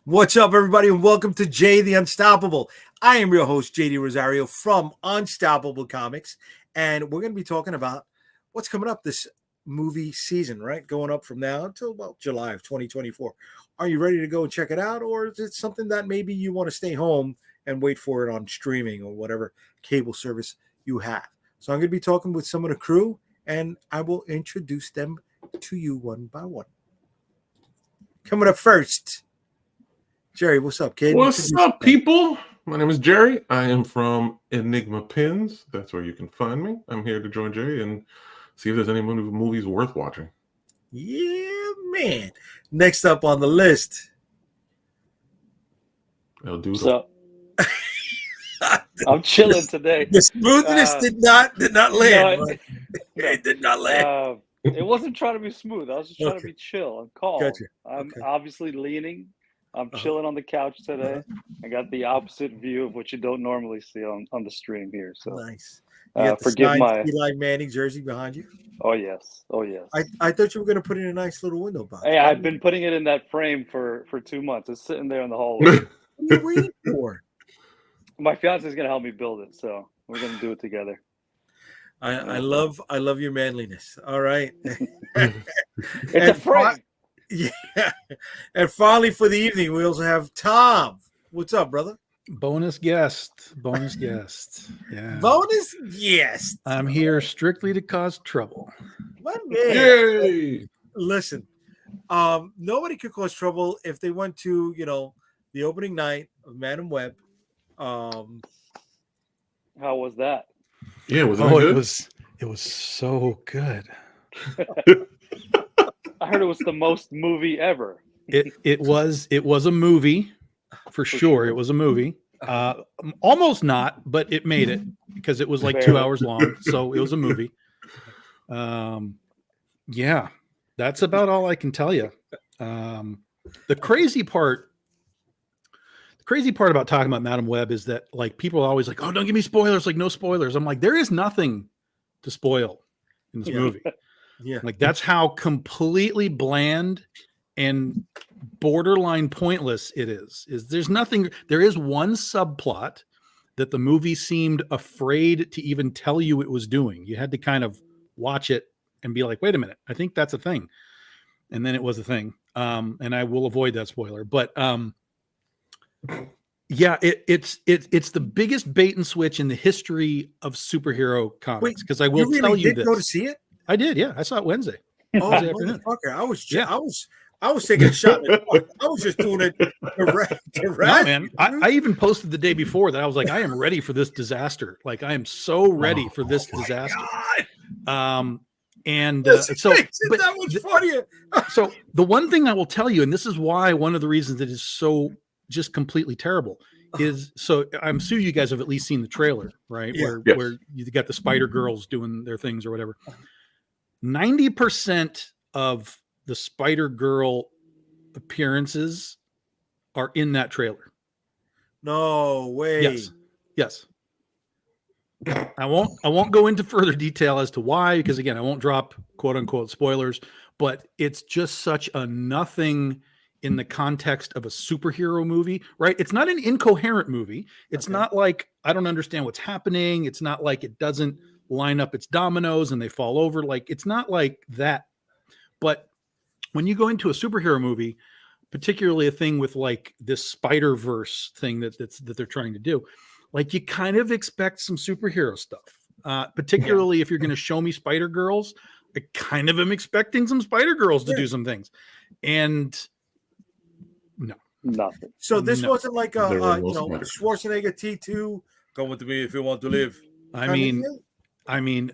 What's up, everybody, and welcome to Jay the Unstoppable. I am your host, JD Rosario from Unstoppable Comics, and we're going to be talking about what's coming up this movie season, right? Going up from now until about July of 2024. Are you ready to go and check it out, or is it something that maybe you want to stay home and wait for it on streaming or whatever cable service you have? So I'm going to be talking with some of the crew, and I will introduce them to you one by one. Coming up first, Jerry, what's up, kid? What's up, people? My name is Jerry. I am from Enigma Pins. That's where you can find me. I'm here to join Jerry and see if there's any movies worth watching. Yeah, man. Next up on the list. El Dudo. So I'm chilling today. The smoothness did not land. Right? It did not land. It wasn't trying to be smooth. I was just trying to be chill and calm. Gotcha. I'm obviously leaning. I'm chilling on the couch today. I got the opposite view of what you don't normally see on the stream here. So nice. You got the forgive my Eli Manning jersey behind you. Oh yes. I thought you were going to put it in a nice little window box. Hey, I've been putting it in that frame for 2 months. It's sitting there in the hallway. What are you waiting for? My fiance is going to help me build it, so we're going to do it together. I love your manliness. All right. It's a frame. Yeah. And finally, for the evening, we also have Tom. What's up, brother? Bonus guest. Yeah. Bonus guest. I'm here strictly to cause trouble. My man. Yay! Listen, nobody could cause trouble if they went to, the opening night of Madam Web. How was that? Yeah, was it good? It was so good. I heard it was the most movie ever. It was a movie for sure. It was a movie. Almost not, but it made it because it was like 2 hours long. So it was a movie. Yeah, that's about all I can tell you. The crazy part about talking about Madam Web is that like people are always like, oh, don't give me spoilers, like no spoilers. I'm like, there is nothing to spoil in this movie. Yeah. Like that's how completely bland and borderline pointless it is. There is one subplot that the movie seemed afraid to even tell you it was doing. You had to kind of watch it and be like, wait a minute, I think that's a thing. And then it was a thing. And I will avoid that spoiler, but yeah, it's the biggest bait and switch in the history of superhero comics. Because I will tell you this. Go to see it? I did, yeah. I saw it Wednesday. Oh, motherfucker! I was taking a shot. I was just doing it direct. No, man. I even posted the day before that I was like, I am ready for this disaster. Like, I am so ready for this disaster. God. So that was funny. So the one thing I will tell you, and this is why one of the reasons it is so just completely terrible is, so I'm sure you guys have at least seen the trailer, right? Yeah. Where you got the Spider Girls doing their things or whatever. 90% of the Spider Girl appearances are in that trailer. No way. Yes. I won't go into further detail as to why, because again, I won't drop quote unquote spoilers, but it's just such a nothing in the context of a superhero movie, right? It's not an incoherent movie. It's not like I don't understand what's happening. It's not like it doesn't line up its dominoes and they fall over. Like, it's not like that. But when you go into a superhero movie, particularly a thing with like this Spider-Verse thing that they're trying to do, like you kind of expect some superhero stuff. Particularly if you're going to show me Spider Girls, I kind of am expecting some Spider Girls to do some things. And no, nothing. So this wasn't like a Schwarzenegger T2. Come with me if you want to live. I mean,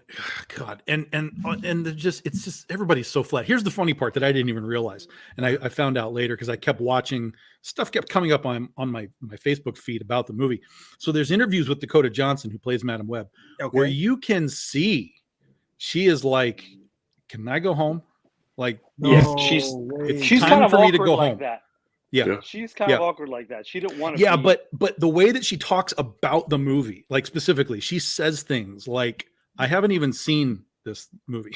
God, and it's just everybody's so flat. Here's the funny part that I didn't even realize, and I found out later because I kept watching stuff kept coming up on my Facebook feed about the movie. So there's interviews with Dakota Johnson, who plays Madam Web, where you can see she is like, "Can I go home?" Like, she's time kind of for me to awkward go like home. that. Yeah. She's kind of awkward like that. She didn't want to. Yeah, but the way that she talks about the movie, like specifically, she says things like, I haven't even seen this movie.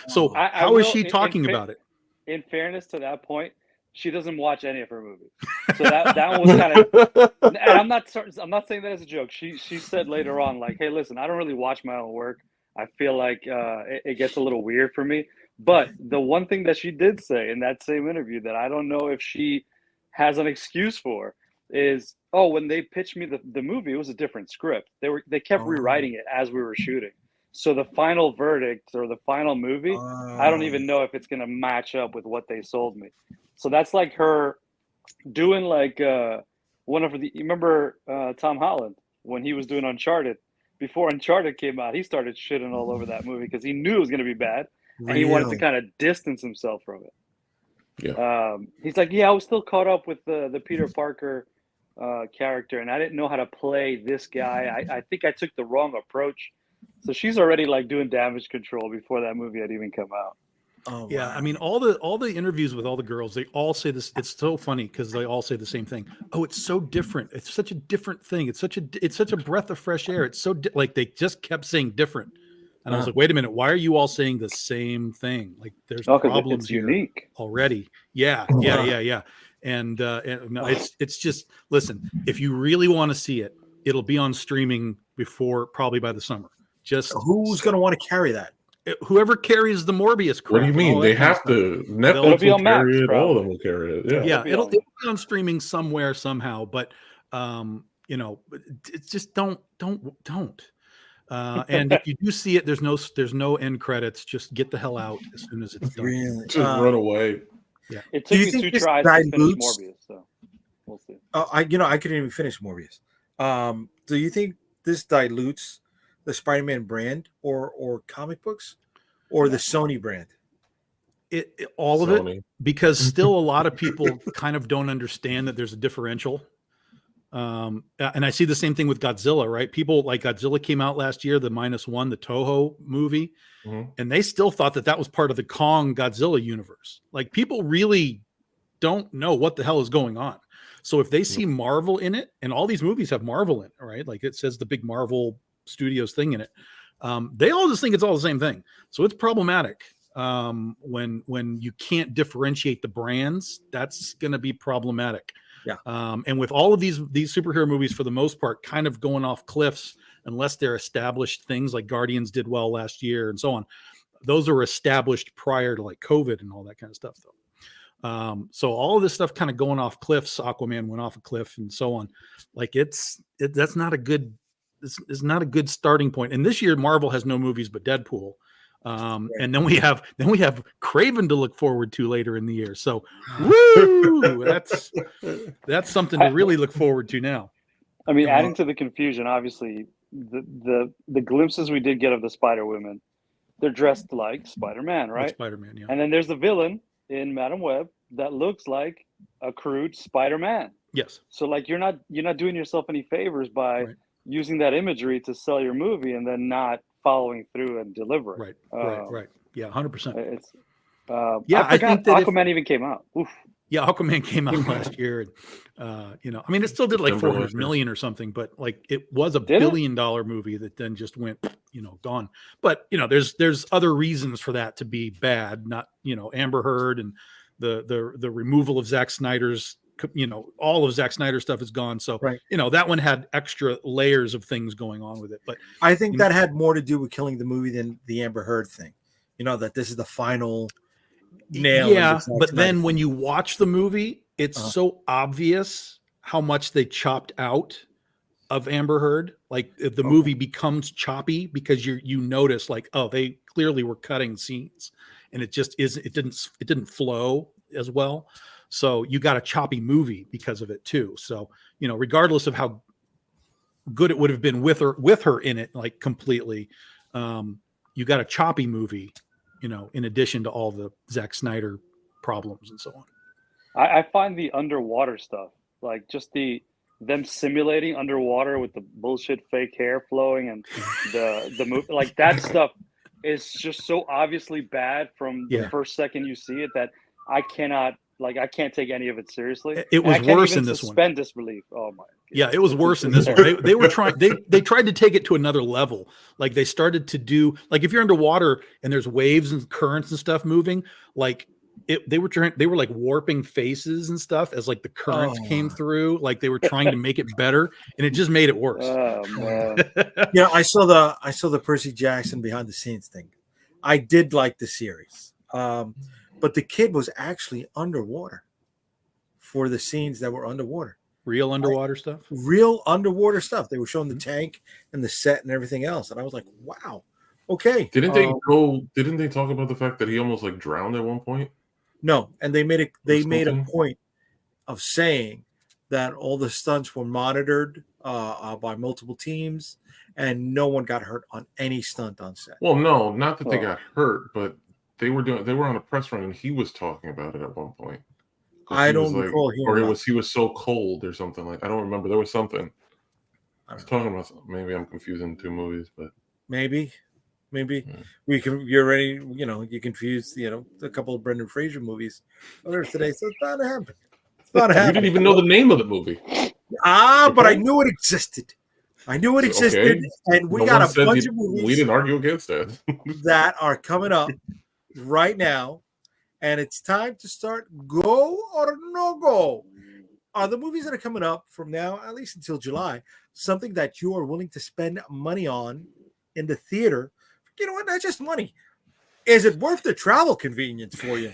So how is she talking about it? In fairness to that point, she doesn't watch any of her movies. So that one was kind of, and I'm not saying that as a joke. She said later on, like, hey, listen, I don't really watch my own work. I feel like it gets a little weird for me. But the one thing that she did say in that same interview that I don't know if she has an excuse for is, oh, when they pitched me the movie, it was a different script. They kept rewriting it as we were shooting. So the final verdict or the final movie, I don't even know if it's going to match up with what they sold me. So that's like her doing like one of the, you remember Tom Holland when he was doing Uncharted? Before Uncharted came out, he started shitting all over that movie because he knew it was going to be bad. And he wanted to kind of distance himself from it. Yeah. He's like, yeah, I was still caught up with the Peter Parker character, and I didn't know how to play this guy. I think I took the wrong approach. So she's already like doing damage control before that movie had even come out. Oh, yeah. Wow. I mean, all the interviews with all the girls, they all say this. It's so funny because they all say the same thing. Oh, it's so different. It's such a different thing. It's such a breath of fresh air. It's so like they just kept saying different. And I was like, wait a minute, why are you all saying the same thing? Like there's problems here unique already. Yeah. And no, it's just, listen, if you really want to see it, it'll be on streaming probably by the summer. Just who's going to want to carry that? Whoever carries the Morbius crap. What do you mean? They have to. Netflix will carry it. All of them will carry it. Yeah. It'll be on streaming somewhere somehow. But it's just don't. And if you do see it, there's no end credits. Just get the hell out as soon as it's done. Really? Just run away. Yeah. It took me 2 tries to finish Morbius, so we'll see. I couldn't even finish Morbius. Do you think this dilutes the Spider-Man brand or comic books or the Sony brand? All of it, because still a lot of people kind of don't understand that there's a differential. And I see the same thing with Godzilla, right? People like Godzilla came out last year, the -1, the Toho movie, and they still thought that was part of the Kong Godzilla universe. Like people really don't know what the hell is going on. So if they see Marvel in it, and all these movies have Marvel in it, right? Like it says the big Marvel Studios thing in it. They all just think it's all the same thing. So it's problematic. When you can't differentiate the brands, that's going to be problematic. Yeah. And with all of these superhero movies, for the most part, kind of going off cliffs, unless they're established things like Guardians did well last year and so on. Those are established prior to like COVID and all that kind of stuff, though. So all of this stuff kind of going off cliffs. Aquaman went off a cliff and so on. Like that's not a good. It's not a good starting point. And this year, Marvel has no movies but Deadpool. And then we have Kraven to look forward to later in the year. So, woo! That's something to really look forward to now. I mean, adding to the confusion, obviously, the glimpses we did get of the Spider-Women, they're dressed like Spider-Man, right? Like Spider-Man, yeah. And then there's the villain in Madam Web that looks like a crude Spider-Man. Yes. So, like, you're not doing yourself any favors by using that imagery to sell your movie and then not following through and delivering. Right. Yeah, 100%. It's I think that Aquaman even came out. Oof. Yeah, Aquaman came out last year, and I mean, it still did like 400 million or something, but like it was a $1 billion movie that then just went, gone. But there's other reasons for that to be bad. Not Amber Heard and the removal of Zack Snyder's. All of Zack Snyder's stuff is gone. So, that one had extra layers of things going on with it. But I think that had more to do with killing the movie than the Amber Heard thing. That this is the final nail. Yeah, but then when you watch the movie, it's so obvious how much they chopped out of Amber Heard. Like if the movie becomes choppy because you notice like, oh, they clearly were cutting scenes and it just isn't. It didn't flow as well. So you got a choppy movie because of it too. So, regardless of how good it would have been with her in it, like completely, you got a choppy movie, in addition to all the Zack Snyder problems and so on. I find the underwater stuff, like just them simulating underwater with the bullshit fake hair flowing and the movie, like that stuff is just so obviously bad from the first second you see it that I can't take any of it seriously. It was worse in this one. Suspend disbelief. Oh my God. Yeah, it was worse in this one. They were trying. They tried to take it to another level. Like they started to do. Like if you're underwater and there's waves and currents and stuff moving, like they were like warping faces and stuff as like the currents came through, like they were trying to make it better, and it just made it worse. Oh man. Yeah, I saw the Percy Jackson behind the scenes thing. I did like the series, but the kid was actually underwater for the scenes that were underwater. Real underwater stuff. Real underwater stuff. They were showing the tank and the set and everything else, and I was like, "Wow, okay." Didn't they talk about the fact that he almost like drowned at one point? No, and they made a Something? point of saying that all the stunts were monitored by multiple teams, and no one got hurt on any stunt on set. Well, no, not that they Oh. got hurt, but they were on a press run and he was talking about it at one point. That I he was don't like, recall hearing or about he was so cold or something like. I don't remember. There was something. I was talking about. Maybe I'm confusing two movies, but maybe Yeah. we can. You're already, you confused, a couple of Brendan Fraser movies earlier today, so it's bound to happen. It's bound to you happen. didn't even know the name of the movie. But I Okay. knew it existed. I knew it existed, Okay. and we No got one a said bunch you- of movies We didn't argue against that. that are coming up right now, and it's time to start go or no go. Are the movies that are coming up from now, at least until July, something that you are willing to spend money on in the theater? You know what? Not just money. Is it worth the travel convenience for you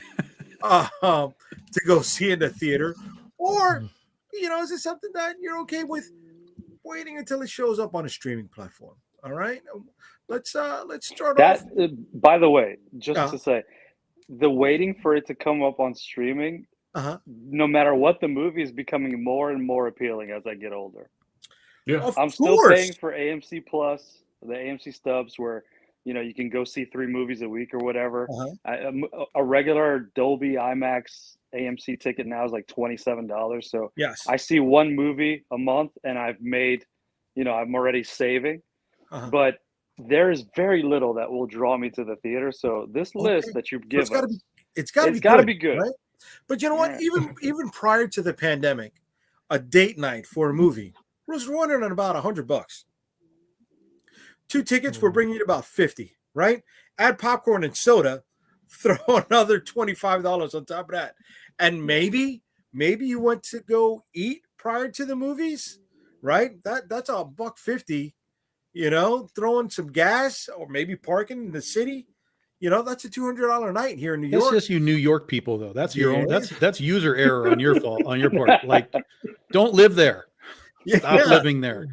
to go see in the theater, or is it something that you're okay with waiting until it shows up on a streaming platform? All right, let's start That, off. by the way, just Uh-huh. to say, the waiting for it to come up on streaming, Uh-huh. no matter what the movie, is becoming more and more appealing as I get older. Yeah. Of I'm still course. paying for AMC Plus, the AMC stubs, where you can go see 3 movies a week or whatever. Uh-huh. A regular Dolby IMAX AMC ticket now is like $27. So Yes. I see one movie a month, and I've made, I'm already saving. Uh-huh. But there is very little that will draw me to the theater. So this list Okay. that you So give it's got to us, be. It's got to it's be. gotta be good. right? But you know what? Yeah. Even prior to the pandemic, a date night for a movie was running at about $100. 2 tickets were bringing you about 50, right? Add popcorn and soda, throw another $25 on top of that, and maybe you went to go eat prior to the movies, right? That's $150. Throwing some gas or maybe parking in the city. That's a $200 night here in New That's York. just you New York people, though. That's your own. Yeah. That's user error on your fault, on your part. Like, don't live there. Stop living there.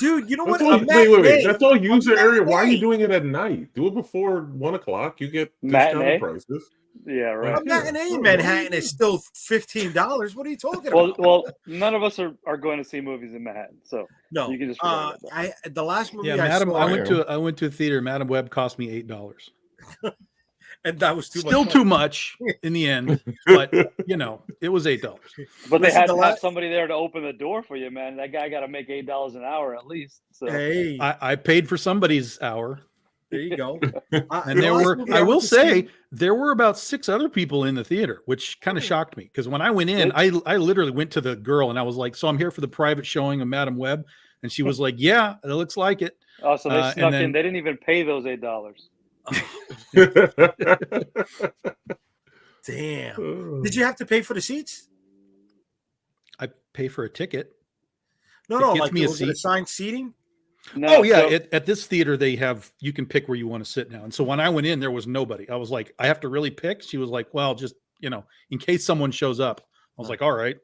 Dude, you know That's what? all, A wait. matinee- That's all user area. Why are you matinee. doing it at night? Do it before 1 o'clock. You get Matinee? discounted prices. Yeah, A right. matinee in Manhattan is still $15. What are you talking Well, about? well, none of us are going to see movies in Manhattan, so No, you can just forget about that. the last movie Yeah, I Madam. saw, I went to a theater. Madam Web cost me $8. and that was too Still much. too much in the end, but it was $8. But they Listen, had the to have la- somebody there to open the door for you, man. That guy got to make $8 an hour at least. So Hey, I paid for somebody's hour, there you go. and there were. I will say there were about 6 other people in the theater, which kind of shocked me because when I went in, I literally went to the girl and I was like, "So I'm here for the private showing of Madam Web," and she was like, "Yeah, it looks like it." oh, so they and snuck then- in. They didn't even pay those $8. Damn. Did you have to pay for the seats? I pay for a ticket. No, It no. gets Like, me a was it seat. assigned seating? No, Oh yeah, so- at this theater you can pick where you want to sit now. And so when I went in, there was nobody. I was like, I have to really pick. She was like, well, just in case someone shows up. I was like, all right,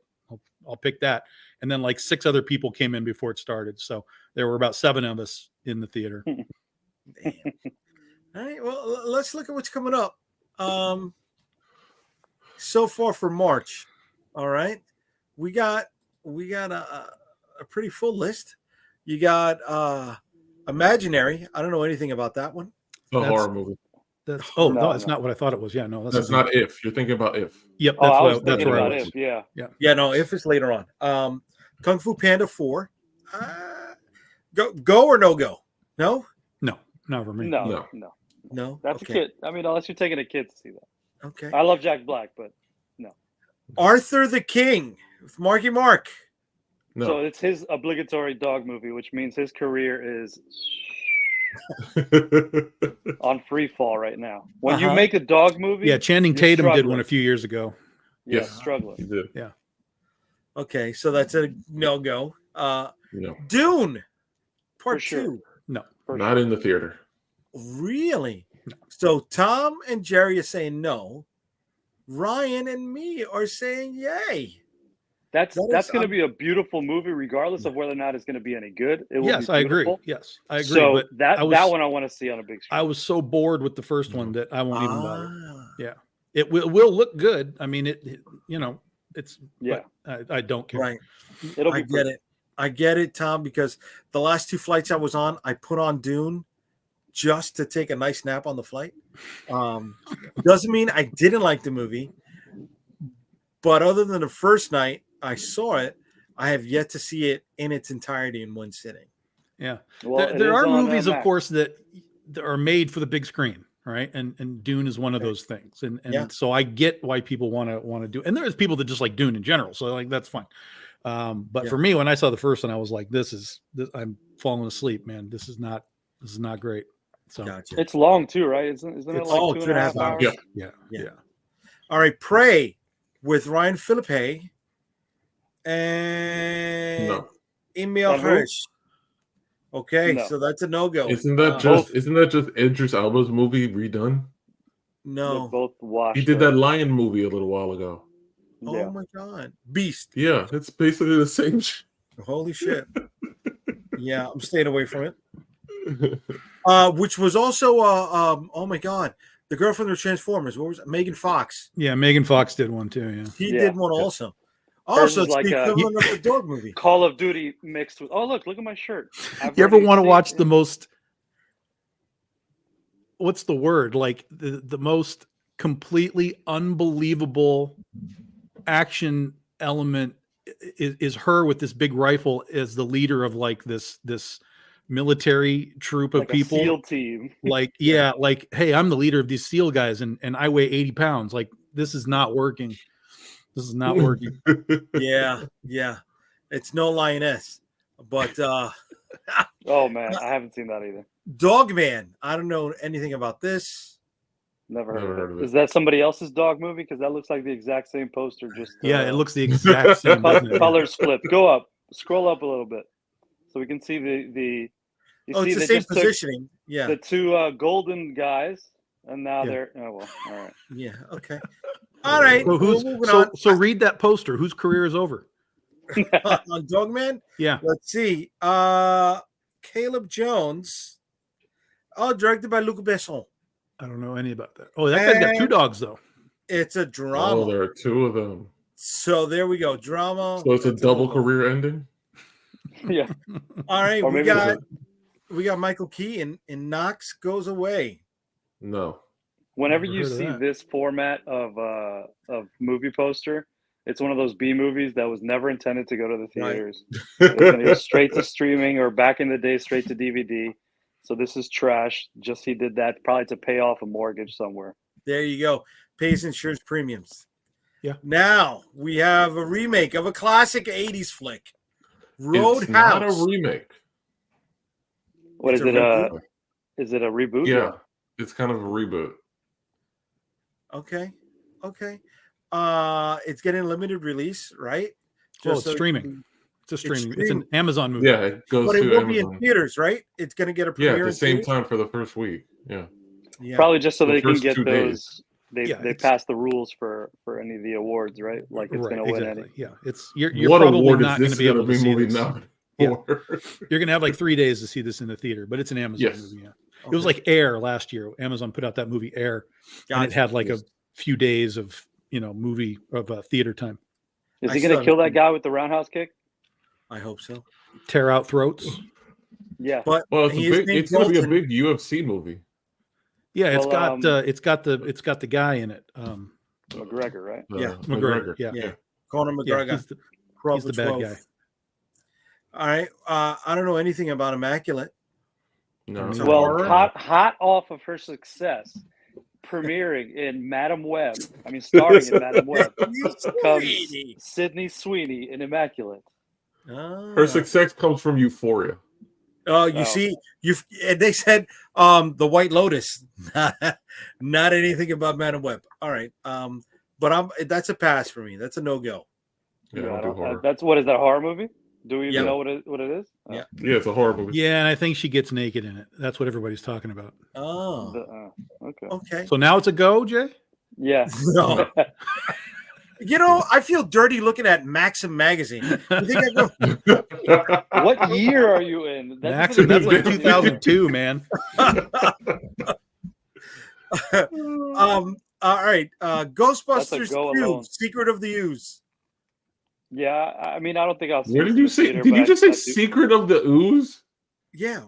I'll pick that. And then like 6 other people came in before it started. So there were about 7 of us in the theater. Damn. All right. Well, let's look at what's coming up. So far for March. All right. We got a pretty full list. You got Imaginary. I don't know anything about that one. The That's- horror movie. No, No, that's no. not what I thought it was. Yeah, no, That's not If. You're thinking about If. Yep, Oh, I was that's thinking where I about was. it. Yeah. Yeah, no, if it's later on. Kung Fu Panda 4. Go or no go? No? No, not for me. No. No. That's okay. a kid. I mean, unless you're taking a kid to see that. Okay. I love Jack Black, but Arthur the King with Marky Mark. No. so it's his obligatory dog movie, which means his career is on free fall right now. When you Uh-huh. make a dog movie, Yeah, Channing you're Tatum did struggling. one a few years ago. Yeah, Yes. struggling. He did. Okay, so that's a no-go. No, Dune, part For sure. 2. No. For not in the theater. Really? So Tom and Jerry are saying no. Ryan and me are saying yay. That's That is going to be a beautiful movie, regardless of whether or not it's going to be any good. It will Yes, be I agree. beautiful. Yes, I agree. So but that I was, that one I want to see on a big screen. I was so bored with the first one that I won't even bother. Ah. Yeah, it will look good. I mean, it's Yeah. but I don't care. Right. It'll I be get pretty. it. I get it, Tom, because the last 2 flights I was on, I put on Dune just to take a nice nap on the flight. Doesn't mean I didn't like the movie, but other than the first night I saw it, I have yet to see it in its entirety in one sitting. Yeah, Well, there, it there is are on, movies, of Max. course, that are made for the big screen, right? And Dune is one of those things. And Yeah. so I get why people want to do. And there's people that just like Dune in general, so like that's fine. But Yeah. for me, when I saw the first one, I was like, this I'm falling asleep, man. This is not great. So Gotcha. It's long too, right? Isn't it It's like all 2.5 hours? Yeah. yeah. Yeah. All right, Prey with Ryan Philippe and No. Emil And who? Hirsch. Okay, No. so that's a no-go. Isn't that just Idris Elba's movie redone? They're no? both washed. He did up. that Lion movie a little while ago. Oh Yeah. my god, Beast! Yeah, it's basically the same. Holy shit! Yeah, I'm staying away from it. Which was also oh my god, the girl from the Transformers. What was it? Megan Fox? Yeah, Megan Fox did one too. Yeah. He Yeah. did one also. Hers Also, is it's like the a- equivalent of the dog movie. Call of Duty mixed with. Oh, look at my shirt. I've You ever already want to seen- watch the most? What's the word? Like the most completely unbelievable action element is her with this big rifle as the leader of like this military troop of like a people. SEAL team? Like, yeah, like, hey, I'm the leader of these SEAL guys and I weigh 80 pounds. Like, this is not working. This is not working. Yeah, yeah. It's no lioness, but Oh man, I haven't seen that either. Dogman. I don't know anything about this. Never Never heard heard of of it. it. Is that somebody else's dog movie? Because that looks like the exact same poster. Just Yeah, it looks the exact same. doesn't it? colors flipped. Go up, scroll up a little bit, so we can see the. You Oh, see, it's the they same just took positioning. Yeah, the two golden guys, and now Yeah. they're. Oh well, all right. yeah. Okay. All right. So We're moving so, on. so read that poster. Whose career is over? On Dogman. Yeah. Let's see. Caleb Jones. Oh, directed by Luc Besson. I don't know any about that. Oh, that guy's got 2 dogs though. It's a drama. Oh, there are 2 of them. So there we go. Drama. So it's a That's double no-go. career ending. Yeah, All right. Or We maybe it's got Michael Keaton in Knox Goes Away. No. whenever Never you heard of see that. this format of movie poster, it's one of those B movies that was never intended to go to the Right. theaters. It's gonna go straight to streaming, or back in the day, straight to DVD. So this is trash. Just he did that probably to pay off a mortgage somewhere. There you go. Pays insurance premiums. Yeah. Now we have a remake of a classic 80s flick. It's not a Roadhouse. remake. What It's is a it? reboot? Is it a reboot? Yeah, it's kind of a reboot. Okay. Okay. It's getting limited release, right? Well, Just it's so- streaming. It's a streaming. It's an streaming. Amazon movie. Yeah, it goes But it to will be in Amazon. theaters, right? It's going to get a Yeah, premiere at the in same theaters? time for the first week. Yeah. Yeah. Probably just so The they can first get 2 days. those. They Yeah, they it's- pass the rules for any of the awards, right? Like it's Right, going to win exactly. any. Yeah, it's you're What probably award not is going to this be going able to to be see movie this. now? Yeah. You're going to have like 3 days to see this in the theater, but it's an Amazon Yes. movie. Yeah. It was like Air last year. Amazon put out that movie Air, and it Gotcha. had like Yes. a few days of movie of theater time. Is I he going to saw kill it. that guy with the roundhouse kick? I hope so. Tear out throats. Yeah. But Well, it's, he a is big, named it's going to be a Dalton. big UFC movie. Yeah, it's Well, got the guy in it. McGregor, right? Yeah, McGregor. Yeah. Yeah. Conor Yeah, McGregor. he's the Crawford bad 12. guy. All right. I don't know anything about Immaculate. No. It's a Well, horror? hot off of her success, premiering in Madam Web. I mean, starring in Madam Web comes Sydney Sweeney in Immaculate. Ah. Her success comes from Euphoria. Oh, you Oh. see, and they said the White Lotus, not anything about Madam Web. All right, but that's a pass for me. That's a no go. Yeah, I Yeah, don't do horror. that's what is that, a horror movie? Do we even Yeah. know what it is? Oh. Yeah. Yeah, it's a horror movie. Yeah, and I think she gets naked in it. That's what everybody's talking about. Oh, Okay. okay. So now it's a go, Jay? Yeah. No. You know, I feel dirty looking at Maxim magazine. You think I go, What year are you in? Maxim, that's like 2002, man. all right. Ghostbusters go 2, alone. Secret of the Ooze. Yeah, I mean, I don't think I'll see Where this did in you the say? theater, Did but you just say I do- Secret of the Ooze? Yeah.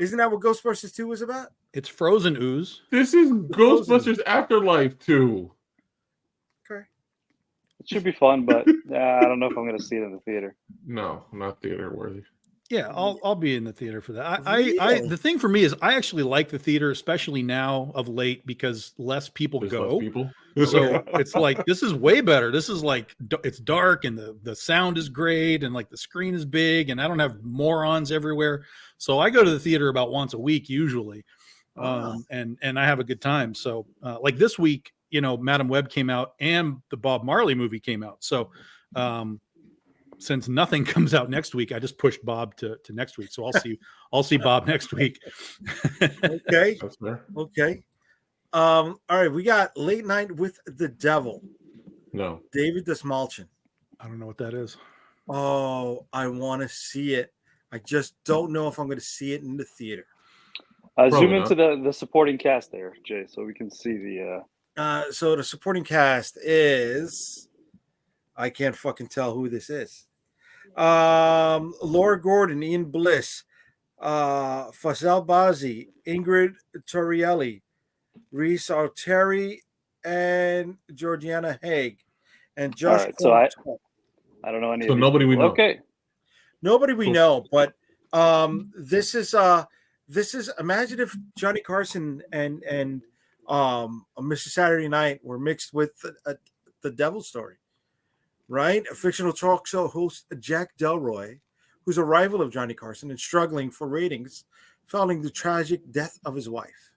Isn't that what Ghostbusters 2 was about? It's Frozen Ooze. This is Ghostbusters Afterlife 2. Okay. It should be fun, but I don't know if I'm going to see it in the theater. No, not theater worthy. Yeah, I'll be in the theater for that. I Really? the thing for me is I actually like the theater, especially now of late, because less people There's go. less people. So it's like this is way better. This is like it's dark and the sound is great and like the screen is big and I don't have morons everywhere. So I go to the theater about once a week usually, and I have a good time. So like this week, you know, Madam Web came out and the Bob Marley movie came out. So since nothing comes out next week, I just pushed Bob to next week. So I'll see Bob next week. Okay. That's fair. Okay. All right. We got Late Night with the Devil. No. David Desmalchin. I don't know what that is. Oh, I want to see it. I just don't know if I'm going to see it in the theater. Zoom Probably into the supporting cast there, Jay, so we can see the. So the supporting cast is, I can't fucking tell who this is. Laura Gordon, Ian Bliss, Faisal Bazi, Ingrid Torrielli, Reese Alteri, and Georgiana Haig, and Josh. All right, so I don't know any. So of these nobody we people. know. Okay. Nobody we Cool. know, but this is imagine if Johnny Carson and Mr. Saturday Night were mixed with the Devil Story, right? A fictional talk show host Jack Delroy, who's a rival of Johnny Carson and struggling for ratings following the tragic death of his wife.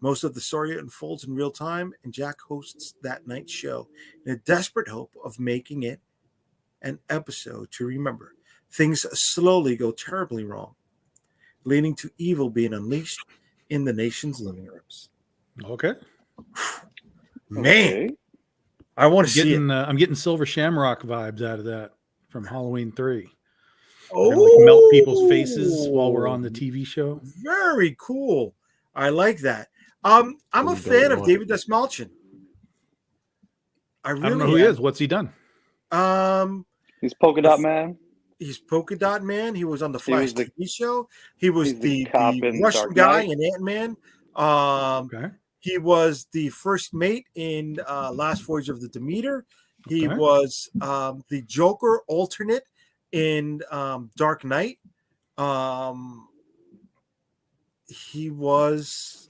Most of the story unfolds in real time, and Jack hosts that night's show in a desperate hope of making it an episode to remember. Things slowly go terribly wrong, leading to evil being unleashed in the nation's living rooms. Okay. Man, Okay. I want to see it. I'm getting Silver Shamrock vibes out of that from Halloween 3. Oh, We're gonna, like, melt people's faces while we're on the TV show. Very cool. I like that. I'm a Really fan don't of want David Desmalchin. I don't know who he is. What's he done? He's Polka Dot Man. He's Polka Dot Man. He was on the He was Flash the- TV show. He was he's the the cop in Russian Dark guy Knight. in Ant-Man. Okay. He was the first mate in Last Voyage of the Demeter. He Okay. was the Joker alternate in Dark Knight. He was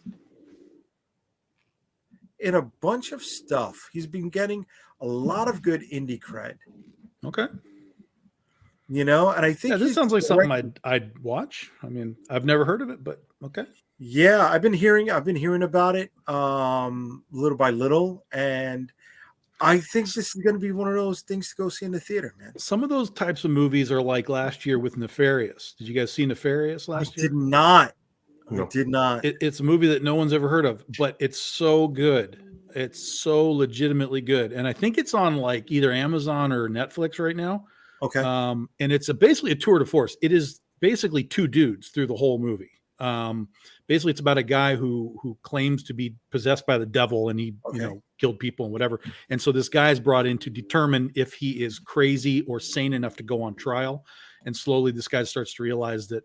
in a bunch of stuff. He's been getting a lot of good indie cred, Okay. you know, and I think Yeah, this he's sounds like direct- something I'd watch. I mean, I've never heard of it, but okay. Yeah, I've been hearing about it little by little, and I think this is going to be one of those things to go see in the theater, man. Some of those types of movies are like last year with Nefarious. Did you guys see Nefarious I last year? did not. No. I did not. It's a movie that no one's ever heard of, but it's so good. It's so legitimately good, and I think it's on like either Amazon or Netflix right now. Okay. And it's basically a tour de force. It is basically two dudes through the whole movie. Basically, it's about a guy who claims to be possessed by the devil, and he Okay. killed people and whatever. And so this guy is brought in to determine if he is crazy or sane enough to go on trial. And slowly, this guy starts to realize that,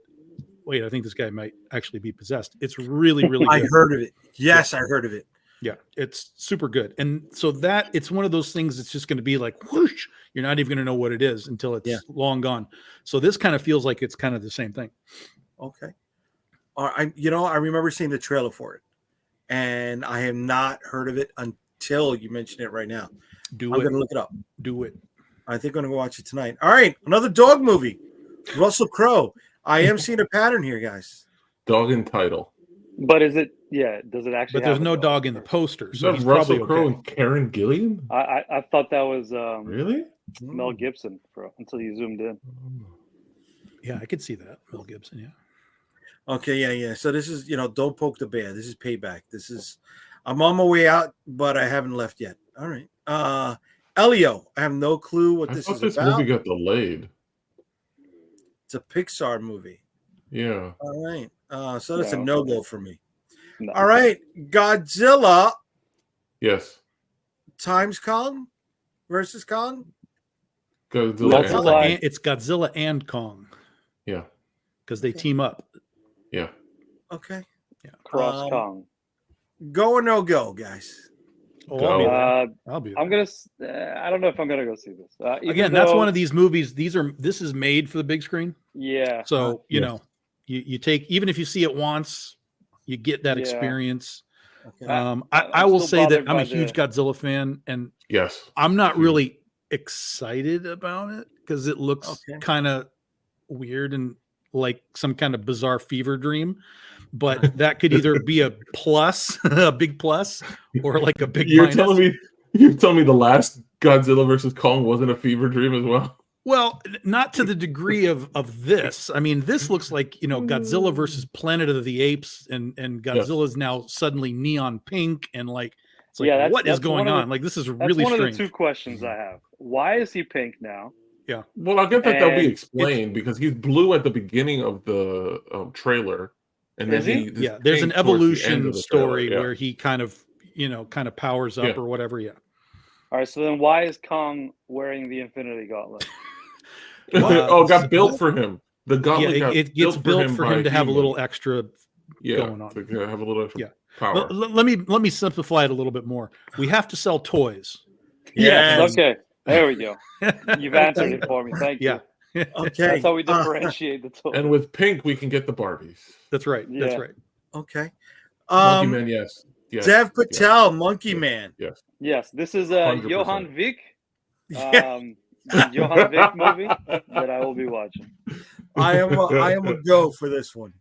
wait, I think this guy might actually be possessed. It's really, really I good. heard of it. Yes, I heard of it. Yeah, it's super good. And so that it's one of those things that's just going to be like whoosh. You're not even going to know what it is until it's Yeah. long gone. So this kind of feels like it's kind of the same thing. Okay. I remember seeing the trailer for it, and I have not heard of it until you mentioned it right now. Do I'm it. going to look it up. Do it. I think I'm going to go watch it tonight. All right, another dog movie. Russell Crowe. I am seeing a pattern here, guys. Dog and title. But is it? Yeah. Does it actually? But there's have a no dog in the poster, Is so that he's Russell probably Crowe okay. and Karen Gillian? I thought that was Really? Mel Gibson until you zoomed in. Yeah, I could see that. Mel Gibson, yeah. Okay, yeah. So this is, don't poke the bear. This is payback. I'm on my way out, but I haven't left yet. All right. Elio, I have no clue what I this thought is this about. movie got delayed. It's a Pixar movie. Yeah. All right. So that's a No. no-go for me. No. All right. Godzilla Yes. times Kong versus Kong. Godzilla. That's and- why- It's Godzilla and Kong Yeah. because they team up. Yeah. Okay. Cross Kong. Go or no go, guys? Oh, Go. I'll be there. Uh, I'll be there. I'm gonna. I don't know if I'm gonna go see this. Even Again, that's though- one of these movies. This is made for the big screen. Yeah. So, you Yes. know, you take, even if you see it once, you get that Yeah. experience. Okay. I'm I will still say that bothered I'm a by huge the- Godzilla fan, and Yes. I'm not Huge. really excited about it because it looks Okay. kind of weird and like some kind of bizarre fever dream. But that could either be a plus, a big plus, or like a big You're minus. telling me the last Godzilla versus Kong wasn't a fever dream as well? Well, not to the degree of this. I mean, this looks like, Godzilla versus Planet of the Apes, and Godzilla's now suddenly neon pink, and like it's like, Yeah, that's- what is that's going one of the- on? Like, this is That's really one strange. of the two questions I have. Why is he pink now? Well, I get that that'll be And explained because he's blue at the beginning of the trailer, and then Is he? he's Yeah, there's an pink towards the end evolution of the trailer, story yeah. where he kind of powers up Yeah. or whatever. Yeah. All right. So then, why is Kong wearing the Infinity Gauntlet? Oh, it got built for him. The gauntlet Yeah, got it gets built for by him to have a He-Man. little extra. going on. to have a little extra Yeah. power. Let me simplify it a little bit more. We have to sell toys. Yes. Okay. There we go. You've answered it for me. Thank you. Yeah. Okay. That's how we differentiate the two. And with pink, we can get the Barbies. That's right. That's Yeah. right. Okay. Monkey Man, yes. Yes. Dev Patel, Monkey Man. Yes. Yes, this is a 100%. Johan Vik. Yeah. Johan Vik movie that I will be watching. I am a go for this one.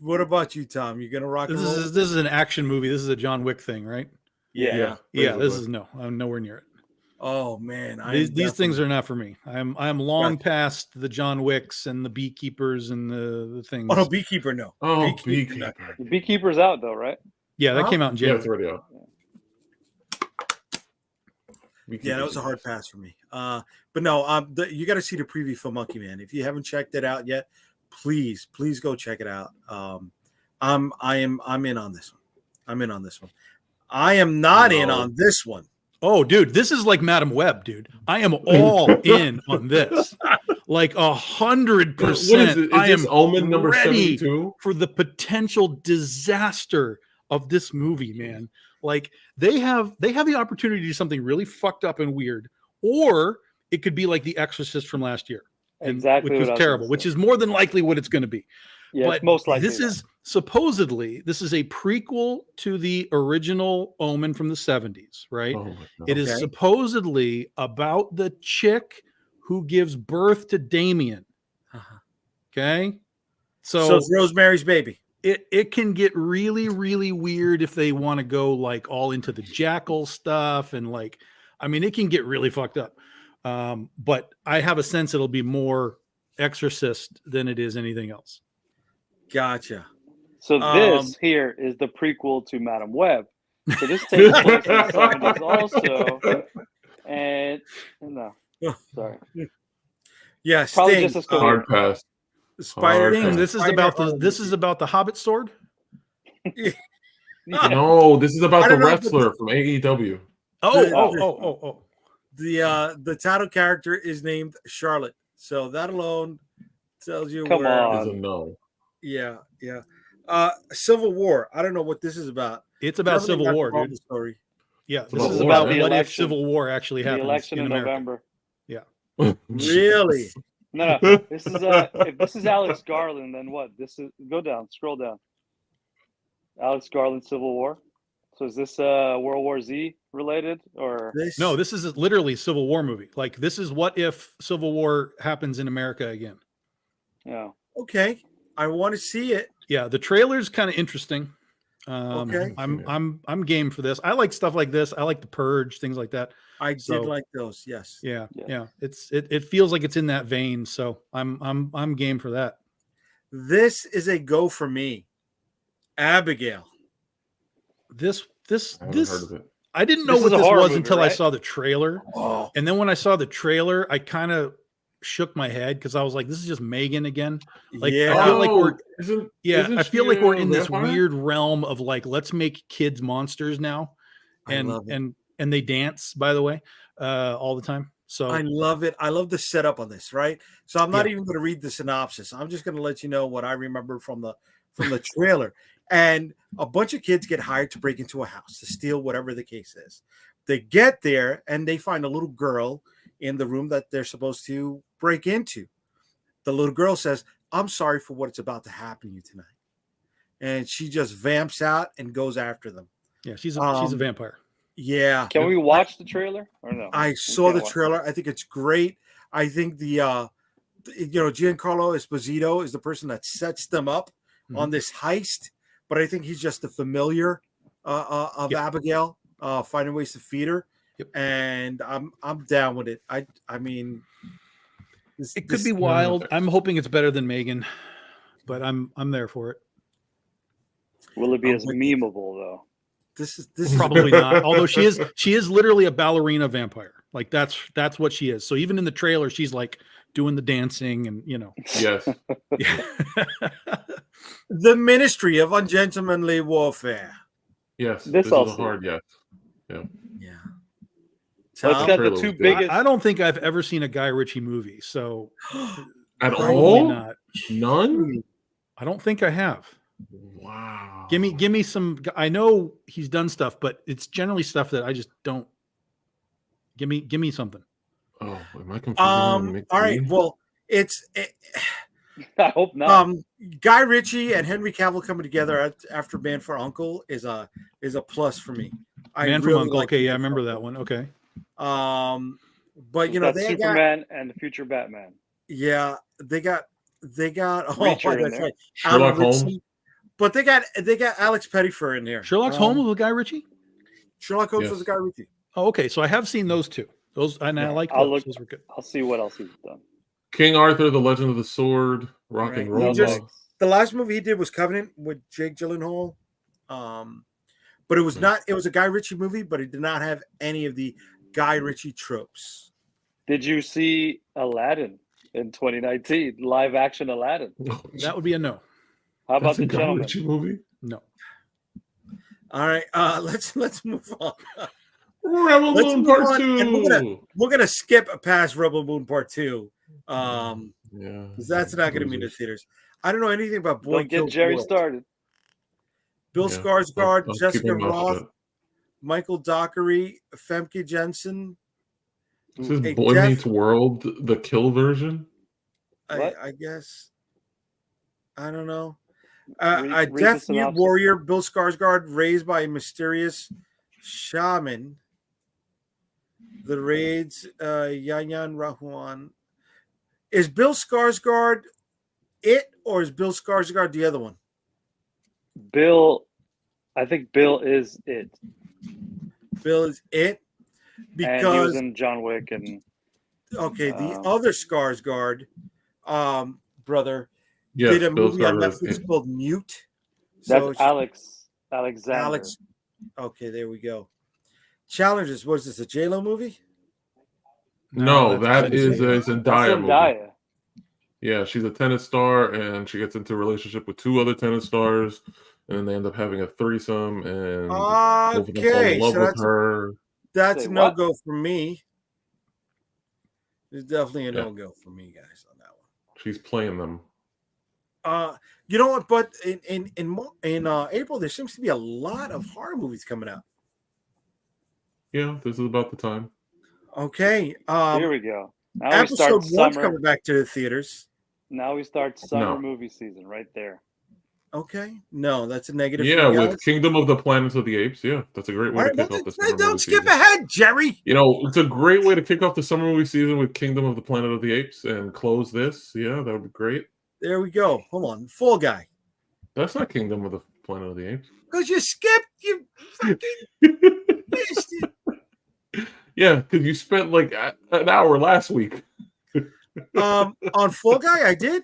What about you, Tom? You gonna rock and roll? This is an action movie. This is a John Wick thing, right? Yeah. Yeah. This basically. is no. I'm nowhere near it. Oh man, These things are not for me. I am long past the John Wicks and the beekeepers and the things. Oh no, Beekeeper, no. Oh, Beekeeper. Beekeeper. The Beekeeper's out though, right? Yeah, that Huh? came out in Yeah, it's January. already out. Yeah, that was a hard pass for me. But no, you got to see the preview for Monkey Man. If you haven't checked it out yet, please go check it out. I'm in on this one. I'm in on this one. I am not in No. on this one. Oh, dude, this is like Madam Web, dude. I am all in on this, like 100%. What is it? Is I this am Omen number ready 72? for the potential disaster of this movie, man. Like they have the opportunity to do something really fucked up and weird, or it could be like The Exorcist from last year, Exactly which what I was was terrible, gonna which say. is more than likely what it's going to be. Yeah, But it's most likely. this that. is supposedly a prequel to the original Omen from the 70s, right? Oh my God. It is Okay. supposedly about the chick who gives birth to Damien. Okay. So it's Rosemary's Baby. it can get really, really weird if they want to go like all into the jackal stuff. And like, I mean, it can get really fucked up. But I have a sense it'll be more Exorcist than it is anything else. Gotcha. So this here is the prequel to Madam Web. So this takes place in the 70s also. And no, sorry. Yeah, Probably Sting. just as good. Hard pass. Spider. Hard Thing, this is Spider- about the Hobbit sword. Yeah. No, this is I about the don't know, but wrestler from AEW. Oh. The title character is named Charlotte. So that alone tells you Come where. on. Is a no. Yeah. Civil War. I don't know what this is about. It's about Definitely Civil got War, the dude. Story. Yeah, It's this about is war, about man. what The if election. Civil War actually The happens election in in America. November. Really? No. This is if this is Alex Garland, then what? This is scroll down. Alex Garland Civil War. So is this World War Z related or No, this is literally a Civil War movie. Like this is what if Civil War happens in America again. yeah. Okay, I want to see it. Yeah, the trailer's kind of interesting. Okay. I'm game for this. I like stuff like this. I like The Purge, things like that. I did So- like those. Yes. Yeah, Yeah. yeah. It feels like it's in that vein. So I'm game for that. This is a go for me. Abigail. This I haven't heard of it. I didn't know This what is a this horror was movie, until I right? saw the trailer. Oh, And then when I saw the trailer, I kind of shook my head because I was like, this is just Megan again. Like, yeah. I feel like we're isn't, yeah, isn't I feel like she we're a in this vampire? weird realm of like, let's make kids monsters now. I And love it. and they dance, by the way, all the time. So I love it. I love the setup on this, right? So I'm not Yeah. even going to read the synopsis. I'm just going to let you know what I remember from the trailer. And a bunch of kids get hired to break into a house to steal whatever the case is. They get there and they find a little girl in the room that they're supposed to break into. The little girl says, "I'm sorry for what it's about to happen to you tonight." And she just vamps out and goes after them. yeah, she's a Um, vampire. Yeah. Can we watch the trailer or no? I We saw can't the watch it. trailer. I think it's great. I think Giancarlo Esposito is the person that sets them up on this heist, but I think he's just the familiar of Yep. Abigail, finding ways to feed her. Yep. And I'm down with it. I mean, It could be wild. I'm hoping it's better than Megan, but I'm there for it. Will it be I'm as with- memeable though? This is Probably not. Although she is literally a ballerina vampire. Like that's what she is. So even in the trailer, she's like doing the dancing and Yes. the Ministry of Ungentlemanly Warfare. Yes. This This I'll is a see. hard yes. Yeah. So it's Tom? got trailer the was two good. biggest. I don't think I've ever seen a Guy Ritchie movie. So At probably all? not. None? I don't think I have. Wow. Give me some. I know he's done stuff, but it's generally stuff that I just don't. Give me something. Oh, am I confusing Mick all right. G? Well, I hope not. Guy Ritchie and Henry Cavill coming together after Man for Uncle is a plus for me. Man from really Uncle. like Okay, yeah, I Man for remember that Uncle. one. Okay. But you know That's they got Superman and the future Batman. they got Reacher in that's there. right. Sherlock Alan Ritchie. Holmes? But they got Alex Pettyfer in there. Sherlock Holmes with Guy Ritchie. Sherlock Holmes Yes. was Guy Ritchie. Oh, okay. So I have seen those two. Those and I like I'll those. look- Those were good. I'll see what else he's done. King Arthur, The Legend of the Sword, Rock Right. and He Roll. just- The last movie he did was Covenant with Jake Gyllenhaal. But it was Hmm. not. It was a Guy Ritchie movie, but it did not have any of the Guy Ritchie tropes. Did you see Aladdin in 2019? Live action Aladdin. That would be a no. How about That's a the Guy gentleman? Ritchie movie? No. All right, let's move on. Rebel Let's Moon move Part on, and 2. We're gonna skip past Rebel Moon Part 2. Yeah. 'Cause that's not gonna be in the theaters. I don't know anything about Boy Don't get Killed Jerry World. started. Bill Yeah. Skarsgård, I'll keep Jessica my mouth Roth, shut. Michael Dockery, Femke Jensen. This is Hey, Boy Jeff- Meets World, the kill version. What? I guess. I don't know. Read- A read the deaf mute synopsis. warrior, Bill Skarsgård, raised by a mysterious shaman. The raids, Yanyan Rahuan. Is Bill Skarsgård it, or is Bill Skarsgård the other one? Bill, I think Bill is it. Bill is it And he was because in John Wick and okay, the Um, other Skarsgård, brother, Yes, did a Bill movie on Skarsgård. Netflix called Mute. that's So Alexander. Alex. Okay, there we go. Challenges. Was this a J-Lo movie? No, that that's is a Zendaya. That's Zendaya movie. Zendaya. Yeah, she's a tennis star, and she gets into a relationship with two other tennis stars, and then they end up having a threesome, and both of them fall Okay, in love so with that's her. a Say no what? go for me. There's definitely a Yeah. no go for me, guys, on that one. She's playing them. You know what? But in April, there seems to be a lot of horror movies coming out. Yeah, this is about the time. Okay, Here we go. Now we start episode one's summer. coming back to the theaters. Now we start summer No. movie season right there. Okay, no, that's a negative. for Yeah, you with guys. Kingdom of the Planets of the Apes. Yeah, that's a great way All to right, kick well, off the summer don't movie skip season. ahead, Jerry. You know, it's a great way to kick off the summer movie season with Kingdom of the Planet of the Apes and close this. Yeah, that would be great. There we go. Hold on. Fall Guy. That's not Kingdom of the Planet of the Apes. Because you skipped, you fucking missed it. Yeah, because you spent like an hour last week. On Fall Guy, I did.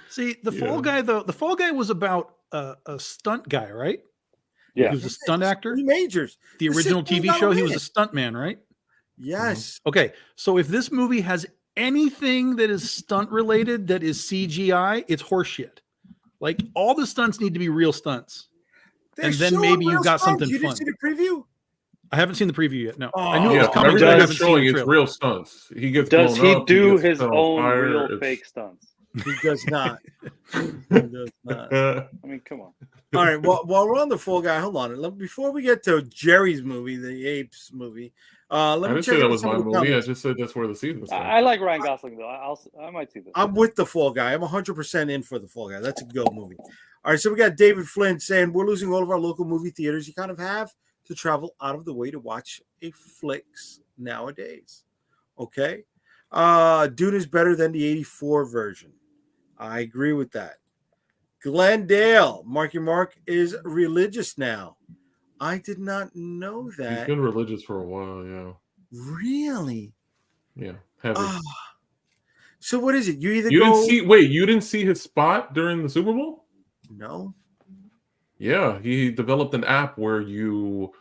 See, the Fall Yeah. Guy, though, the Fall Guy was about a stunt guy, right? Yeah. He was a stunt actor. Three majors. The The original $6 TV show, he was man. a stunt man, right? Yes. Okay, so if this movie has anything that is stunt related that is CGI, it's horseshit. Like all the stunts need to be real stunts. They're And then showing maybe you've real got stunts. something You fun. didn't see the preview? I haven't seen the preview yet. No, Oh, I knew it was Yeah, coming, but I everything haven't is seen showing the it's trailer. real stunts. He gets Does blown he up, do gets his set on own fire, real it's- fake stunts? He does not. He does not. I mean, come on. All right. Well, while we're on the Fall Guy, hold on. Before we get to Jerry's movie, the Apes movie, let I me didn't check say that out was some my of the movie. I comments. just said that's where the season starts. I like Ryan Gosling though. I might see this. I'm with the Fall Guy. I'm 100% in for the Fall Guy. That's a go movie. All right. So we got David Flynn saying we're losing all of our local movie theaters. You kind of have to travel out of the way to watch a flicks nowadays. Okay. Dune is better than the 84 version. I agree with that. Glendale, Marky Mark is religious now. I did not know He's that. been religious for a while, yeah. Really? Yeah. Heavy. Ah. So what is it? You either you go you didn't see his spot during the Super Bowl? no. Yeah, he developed an app where you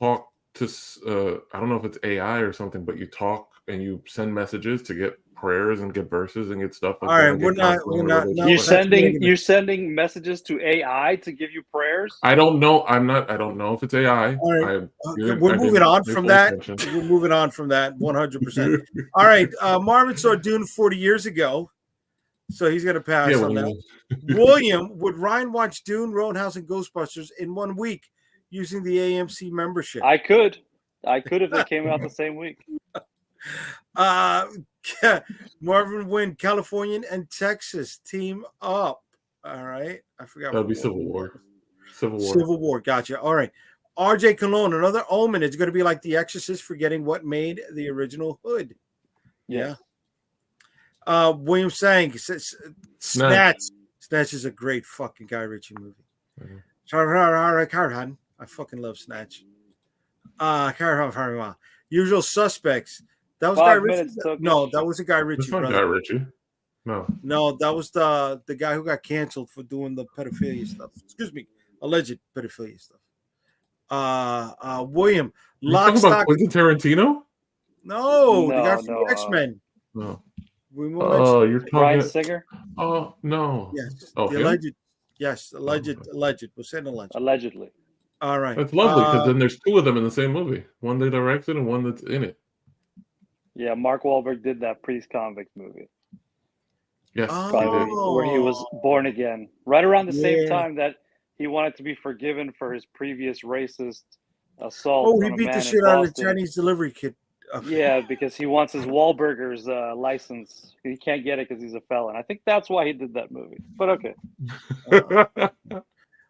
talk to I don't know if it's AI or something, but you talk and you send messages to get prayers and get verses and get stuff like All that. right, and we're get not- counseling we're and not- religious no, You're that's practice. negative. you're sending messages to AI to give you prayers. I don't know. I don't know if it's AI. All right. I Okay, didn't- we're I moving didn't on pay from full that. attention. We're moving on from that 100%. All right. Marvin saw Dune 40 years ago, so he's going to pass Yeah, on when that. he- William, would Ryan watch Dune, Roadhouse, and Ghostbusters in 1 week using the AMC membership? I could if they came out the same week. Marvin Wynn, Californian and Texas team up. All right. I forgot. That'd be what Civil one. War. Civil War. Civil War. Gotcha. All right. RJ Cologne, another omen. It's going to be like The Exorcist, forgetting what made the original Hood. Yeah. William Sang says Snatch. Snatch is a great fucking Guy Ritchie movie. Mhm. I fucking love Snatch. Usual Suspects. That was 5 Guy Ritchie. minutes took. No, that was a Guy That's Ritchie not Guy brother. Ritchie. No. No, that was the guy who got canceled for doing the pedophilia stuff. Excuse me, alleged pedophilia stuff. William You Lock, talking about Stock. Quentin Tarantino? No, the guy No, from no, X Men. No. We will mention. Oh, you're Brian talking. Singer, Oh no. Yes, Oh, the him? alleged. Yes, alleged. okay. Alleged. We'll say alleged. allegedly. All right. That's lovely because then there's two of them in the same movie. One they directed and one that's in it. Yeah, Mark Wahlberg did that Priest Convict movie. Yes, Probably he did. where he was born again, right around the same Yeah. time that he wanted to be forgiven for his previous racist assault. Oh, he on a beat man the in shit out of the Boston. Chinese delivery kid. Okay. Yeah, because he wants his Wahlburgers license. He can't get it because he's a felon. I think that's why he did that movie. But okay.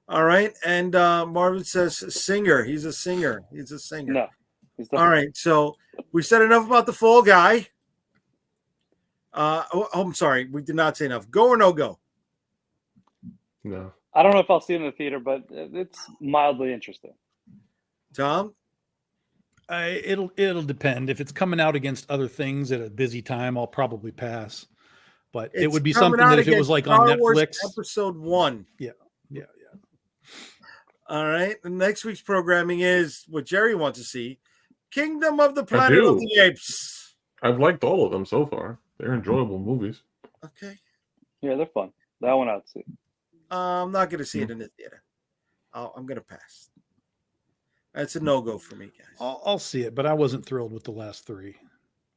All right. And Marvin says singer. He's a singer. He's a singer. No. He's All right. So we said enough about the Fall Guy. I'm sorry. We did not say enough. Go or no go? No. I don't know if I'll see it in the theater, but it's mildly interesting. Tom? It'll depend. If it's coming out against other things at a busy time, I'll probably pass. But it It's would be coming something out that if it against was like on Star Wars Netflix. Episode 1. Yeah. All right. And next week's programming is what Jerry wants to see. Kingdom of the Planet of do. the Apes. I've liked all of them so far. They're enjoyable movies. Okay. Yeah, they're fun. That one I'd see. I'm not going to see it in the theater. I'm going to pass. That's a no-go for me, guys. I'll see it, but I wasn't thrilled with the last three.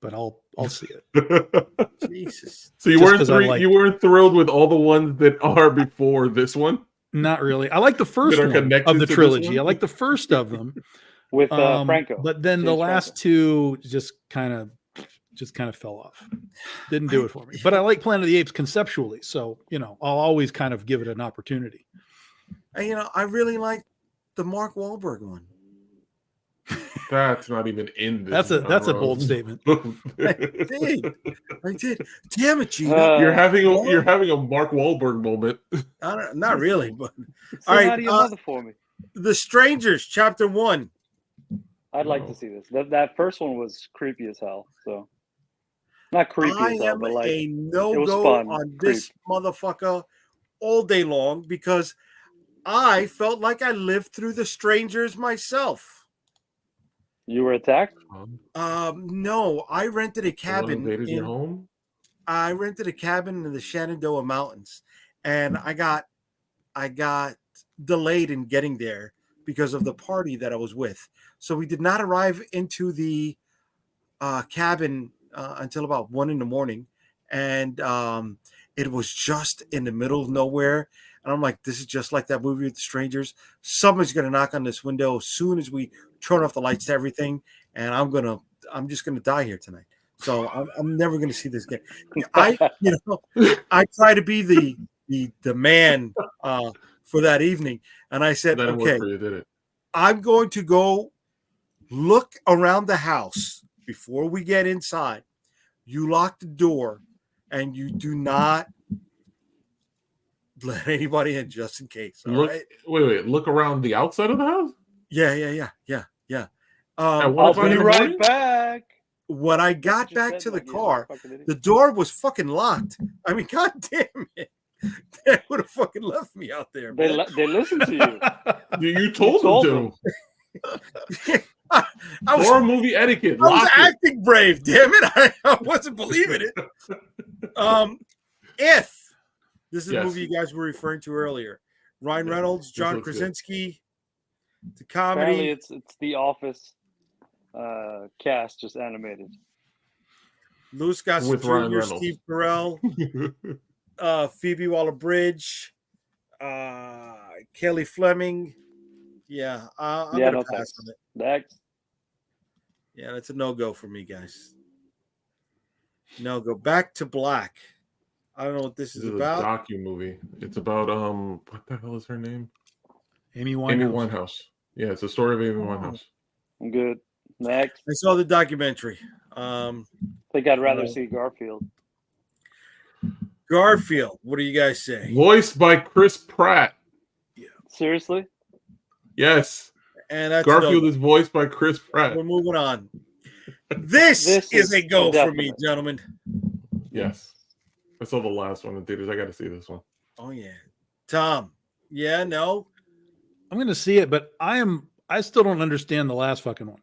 But I'll see it. Jesus. So you Just weren't 'cause I like- you weren't thrilled with all the ones that are before this one? Not really. I like the first That are one connected of the to this trilogy. one? I like the first of them. With Franco. But then the James last Franco. two just kind of fell off. Didn't do it for me. But I like Planet of the Apes conceptually, so I'll always kind of give it an opportunity. And, I really like the Mark Wahlberg one. That's not even in this. That's a genre. bold statement. I did. Damn it, Gina. You're having a Mark Wahlberg moment. Not really, but Say all right. hi to your mother for me. The Strangers, Chapter 1. I'd like to see this. That first one was creepy as hell. So, not creepy I as hell, am but like a it no was go fun. on this motherfucker all day long because I felt like I lived through The Strangers myself. You were attacked. No, I rented a cabin. Invaded your home. I rented a cabin in the Shenandoah Mountains, and I got delayed in getting there because of the party that I was with. So we did not arrive into the cabin until about 1 a.m, and it was just in the middle of nowhere. And I'm like, this is just like that movie with the strangers. Someone's gonna knock on this window as soon as we turn off the lights to everything, and I'm just gonna die here tonight. So I'm never gonna see this again. I try to be the man for that evening, and I said, That didn't okay, work for you, did it? I'm going to go look around the house before we get inside. You lock the door, and you do not let anybody in just in case. All right? Wait. Look around the outside of the house. Yeah. At I'll 1 o'clock be in the right morning? When back. I got Just back said, to the like, yeah, car, fucking idiot. the door was fucking locked. I mean, god damn it. They would have fucking left me out there, They man. they listen to you. You told them to. I was, Horror movie etiquette. I was Lock it. acting brave, damn it. I wasn't believing it. If this is the Yes. movie you guys were referring to earlier, Ryan Reynolds, John looks good. Krasinski, the Apparently, comedy. it's The Office cast just animated. Louis Gossett With Ryan Jr., Reynolds. Steve Carell, Phoebe Waller-Bridge, Kelly Fleming. Yeah, I'm Yeah, gonna no pass thanks. on it. Next. Yeah, that's a no-go for me, guys. No go. Back to Black. I don't know what this This is is a about. docu movie. It's about what the hell is her name? Amy Winehouse. Amy Winehouse. Yeah, it's the story of Amy Winehouse. I'm good. Next. I saw the documentary. I think I'd rather see Garfield. Garfield. What do you guys say? Voiced by Chris Pratt. Seriously? Yes, And that's Garfield no- is voiced by Chris Pratt. We're moving on. This This is a is go for me, definite. gentlemen. Yes, I saw the last one in theaters. I got to see this one. Oh yeah, Tom. Yeah, no. I'm going to see it, but I still don't understand the last fucking one.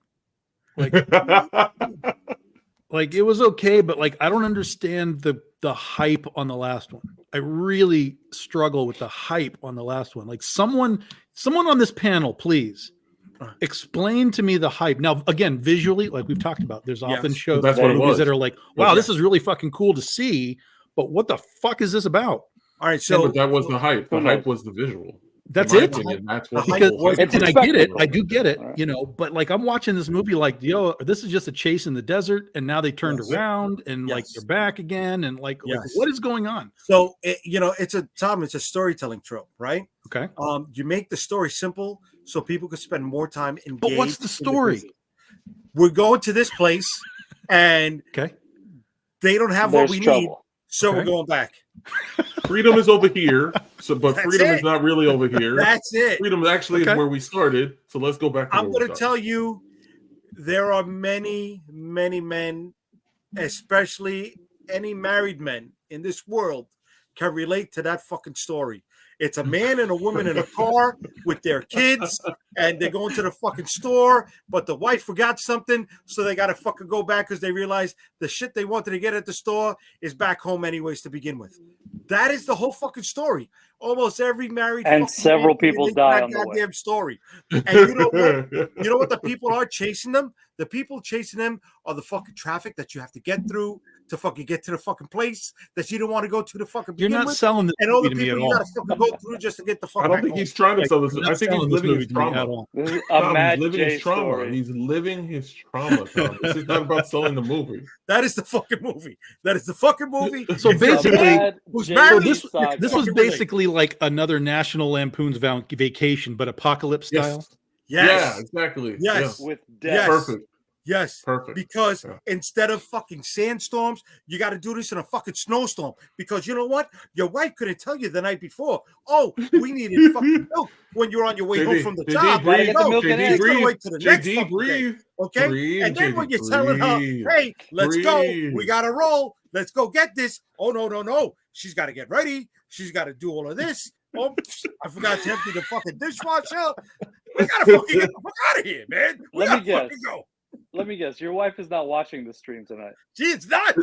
Like it was okay, but like I don't understand the hype on the last one. I really struggle with the hype on the last one. Like someone on this panel, please explain to me the hype. Now, again, visually, like we've talked about, there's often Yes, shows, that's what it movies was. that are like, wow, this is really fucking cool to see. But what the fuck is this about? All right, So so but that was the hype. The Who knows? hype was the visual. That's In my it. opinion, that's what The the hype whole was- hype It's And I was. get it. expected. I do get it, Alright. you know, but like I'm watching this movie like, yo, this is just a chase in the desert and now they turned Yes. around and like Yes. they're back again and like Yes. what is going on? So it's a storytelling trope, right? Okay. You make the story simple so people could spend more time engaged. But what's the in story? movie. We're going to this place, and Okay. they don't have There's what we need, trouble. so we're Okay. going back. Freedom is over here, but That's freedom it. is not really over here. That's it. Freedom actually Okay. is where we started. So let's go back to I'm where we going to tell started. you, there are many, many men, especially any married men in this world, can relate to that fucking story. It's a man and a woman in a car with their kids, and they go into the fucking store, but the wife forgot something, so they got to fucking go back because they realize the shit they wanted to get at the store is back home anyways to begin with. That is the whole fucking story. Almost every married And fucking several man can people relate to die that on the way. goddamn story. And you know what? You know what the people are chasing them? The people chasing them are the fucking traffic that you have to get through to fucking get to the fucking place that you don't want to go to the fucking You're begin not with. selling this And all the movie to me people at you all. gotta fucking go through just to get the fuck I don't back think home. he's trying to Like, sell this. you're I not think he's selling this living movie his to me at trauma. all. This is Tom, a Mad he's living J his trauma. story. He's living his trauma, Tom. This is not about selling the movie. That is the fucking movie. That is the fucking movie. So If you're a basically- man Mad who's J married, So this saga. this was fucking relate. basically like another National Lampoon's Vacation, but apocalypse style. Yes. Yes. Yeah, exactly. Yes. with Yeah. death. Perfect. Yes. Perfect. Because Yeah. instead of fucking sandstorms, you got to do this in a fucking snowstorm. Because you know what? Your wife couldn't tell you the night before. Oh, we needed fucking milk when you're on your way home JD, from the JD, job. Gotta get the No, milk and JD, you eggs. gotta breathe. wait till the next JD, fucking day. breathe. Okay, Breathe, and then JD, when you're telling her, breathe. "Hey, let's go. Breathe. We gotta roll. Let's go get this." Oh no! She's got to get ready. She's got to do all of this. Oh, I forgot to empty the fucking dishwasher. We gotta fucking get the fuck out of here, man. We Let me gotta fucking guess. go. Let me guess. Your wife is not watching the stream tonight. She is not,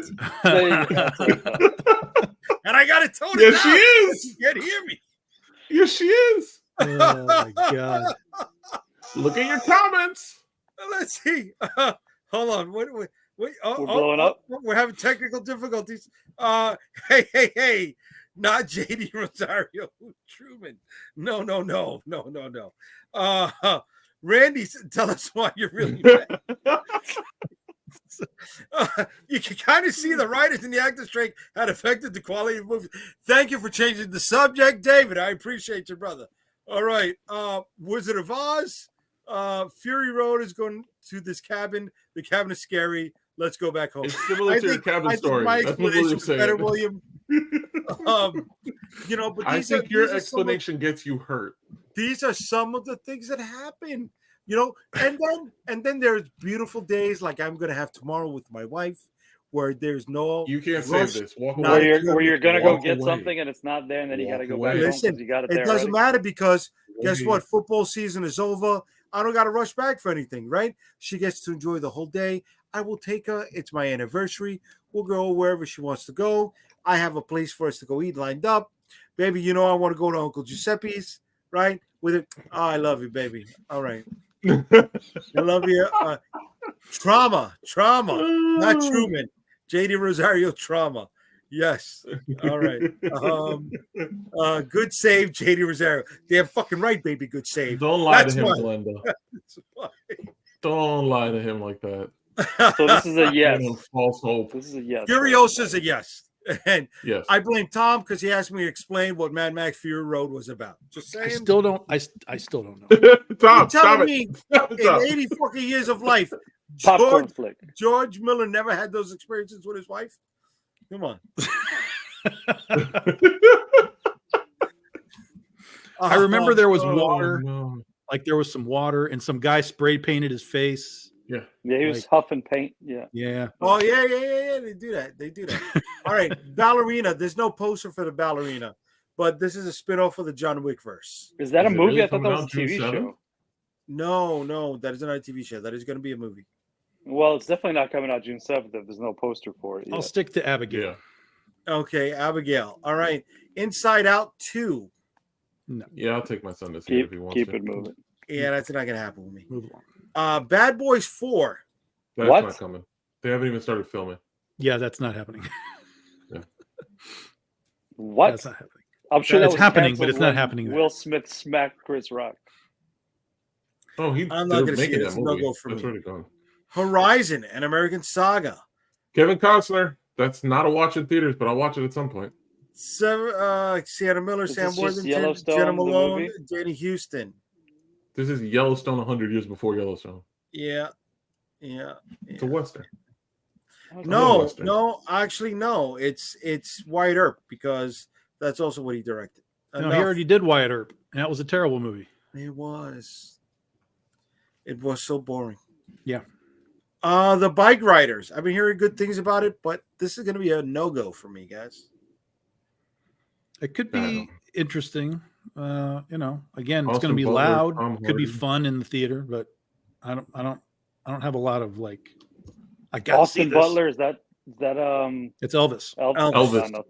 There you go. That's what I thought. and I gotta tone it Yes, down. she is. She can't hear me. Yes, she is. Oh my god. Look at your comments. Let's see. Hold on. Wait. We're blowing up. We're having technical difficulties. Hey. Not JD Rosario Truman. No. Randy, tell us why you're really mad. You can kind of see the writers and the actors strike had affected the quality of the movie. Thank you for changing the subject, David. I appreciate you, brother. All right. Wizard of Oz. Fury Road is going to this cabin. The cabin is scary. Let's go back home. It's similar to your cabin story. My That's what explanation William's was saying. better, William. But I these think are, your these are some of- explanation gets you hurt. these are some of the things that happen, and then there's beautiful days like I'm gonna have tomorrow with my wife, where there's no You can't rush, save this. Walk not away. Where you're gonna go Walk get away. something and it's not there, and then you got to go Walk back away. home Listen, because you got it it there. doesn't already. matter because guess Wait. what? Football season is over. I don't got to rush back for anything, right? She gets to enjoy the whole day. I will take her. It's my anniversary. We'll go wherever she wants to go. I have a place for us to go eat lined up. Baby, I want to go to Uncle Giuseppe's, right? With it. Oh, I love you, baby. All right. I love you. Trauma, not Truman. JD Rosario trauma. Yes. All right. Good save, JD Rosario. They're fucking right, baby. Good save. Don't lie That's to him, why. Glenda. That's why. Don't lie to him like that. So this is a yes. Giving him false hope. This is a yes. Furiosa's a yes. And Yes. I blame Tom because he asked me to explain what Mad Max Fury Road was about. Just saying. I still don't know. Tom, You're stop telling it. me Stop it, in Tom. 80 fucking years of life, Popcorn flick. George Miller never had those experiences with his wife? Come on. I remember there was Oh, water, no. like there was some water, and some guy spray painted his face. Yeah. Yeah, he was Like- huffing paint. Yeah. Yeah. Oh, yeah. They do that. All right. Ballerina. There's no poster for the ballerina, but this is a spinoff of the John Wick verse. Is that a Is it movie? really I thought that coming was a out June TV 7th? show. No, that is not a TV show. That is going to be a movie. Well, it's definitely not coming out June 7th if there's no poster for it. I'll yet. stick to Abigail. Yeah. Okay, Abigail. All right. Inside Out 2. Yeah, I'll take my son to see it if he wants Keep to. it moving. Yeah, that's not going to happen with me. Move along. Bad Boys 4. That's What? not coming. They haven't even started filming. Yeah, that's not happening. What? That's not happening. I'm sure It's that was happening, but canceled it's not when happening there. Will Smith smacked Chris Rock. Oh, I'm not they're gonna see making it. that It's a movie. no-go for That's me. already gone. Horizon, an American Saga. Kevin Costner. That's not a watch in theaters, but I'll watch it at some point. Sienna Miller, Is Sam this just Worthington, Yellowstone, Jenna the Malone, movie? Danny Houston. This is Yellowstone 100 years before Yellowstone. Yeah. It's a Western. No, Western. actually, no. It's Wyatt Earp because that's also what he directed. No, he Enough. already did Wyatt Earp, and that was a terrible movie. It was so boring. Yeah. The Bike Riders. I've been hearing good things about it, but this is going to be a no-go for me, guys. It could I don't be know. interesting. Again, it's going to Austin be Butler, loud. Tom Could be Hardy. fun in the theater, but I don't have a lot of like. I got to see Austin this. Butler, is that It's Elvis. Elvis.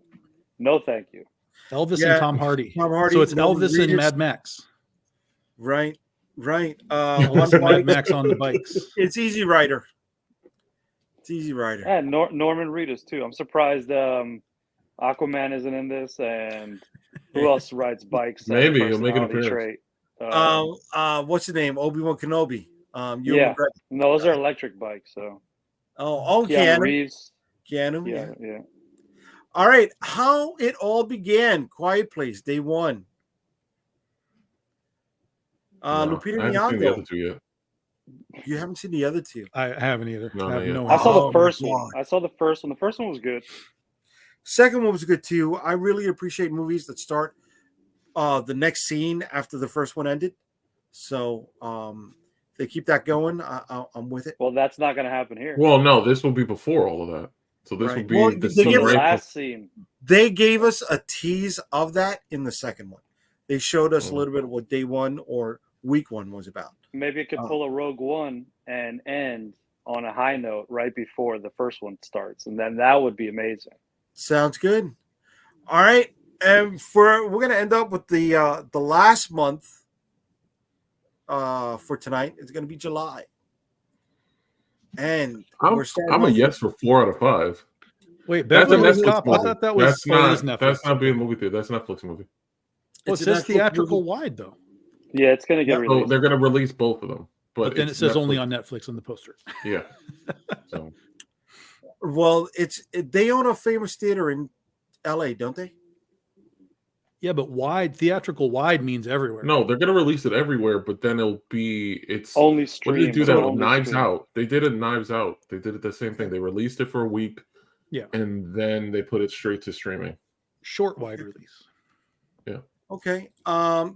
No, thank you. Elvis Yeah, and Tom Hardy. Tom Hardy, So it's Norman Elvis and Reedus. Mad Max. Right. Elvis and Mad Max on the bikes. It's Easy Rider. Yeah, Norman Reedus too. I'm surprised Aquaman isn't in this, and who else rides bikes? Maybe he'll make an personality appearance. trait? What's the name? Obi-Wan Kenobi. Ewan Yeah. McGregor. No, those are electric bikes. So Oh, Keanu Keanu. Reeves. Keanu. Yeah, Yeah. yeah. All right. How it all began. Quiet Place, day one. No, Lupita I haven't seen the other Nyong'o. two yet. You haven't seen the other two. I haven't either. No, I not have yet. no I saw idea. Oh the my first one. God. I saw the first one. The first one was good. Second one was good too. I really appreciate movies that start the next scene after the first one ended. So they keep that going. I'm with it. Well, that's not going to happen here. Well, no, this will be before all of that. So this Right. will be Well, the they So scene the give us- right last scene. They gave us a tease of that in the second one. They showed us a Mhm. little bit of what day one or week one was about. Maybe it could Oh. pull a Rogue One and end on a high note right before the first one starts, and then that would be amazing. Sounds good. All right, and we're gonna end up with the last month for tonight. It's gonna be July, and I'm, we're starting. I'm a off- yes for 4 out of 5. Wait, That's a Beverly Hills Netflix Cop. I movie. thought that was. That's oh, it is not. Netflix. That's not being a movie theater. That's a Netflix movie. Well, it It's a says Netflix theatrical movie. wide though, Yeah, it's going to get Yeah, So released. they're going to release both of them, but then it it's says only Netflix. on Netflix on the poster. Yeah. So Well, they own a famous theater in L.A., don't they? Yeah, but wide theatrical wide means everywhere. no, they're going to release it everywhere, but then it's Only what stream. did they do that with only Knives stream. Out? They did it Knives Out. They did it the same thing. They released it for a week. Yeah. And then they put it straight to streaming. Short wide release. Okay.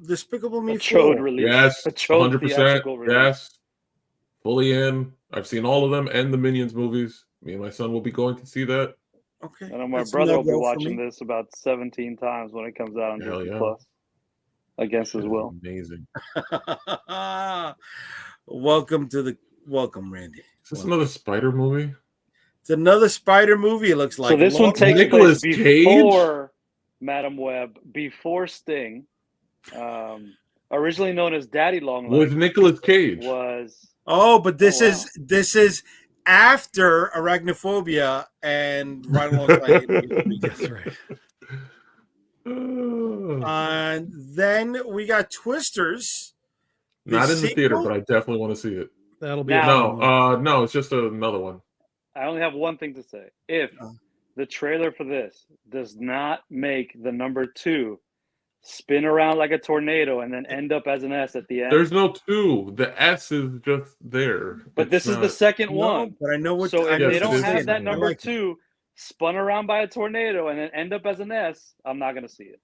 Despicable Me A chode 4. release. Yes, A chode 100%. theatrical release. Yes. Fully in. I've seen all of them and the Minions movies. Me and my son will be going to see that. Okay. I know my That's a brother will be no-go for watching me. this about 17 times when it comes out on Hell Disney yeah. Plus. Against his will. Amazing. Welcome, Randy. Is this another Spider movie? It's another Spider movie. It looks like So this one Long- takes Nicolas place Cage? before Madam Web, before Sting. Originally known as Daddy Long With Legs, Nicolas Cage. was Oh, but this Oh, wow. is after Arachnophobia and right alongside. That's right. And then we got Twisters. Not in the theater, sequel? but I definitely want to see it. That'll be Now- a fun one. No, it's just another one. I only have one thing to say. If the trailer for this does not make the number 2 spin around like a tornado and then end up as an S at the end, There's no 2. The S is just there. but It's this is the not- second No, one. but I know what. So I if know Yes, they it don't is. have that I number like it. 2 spun around by a tornado and then end up as an S, I'm not going to see it.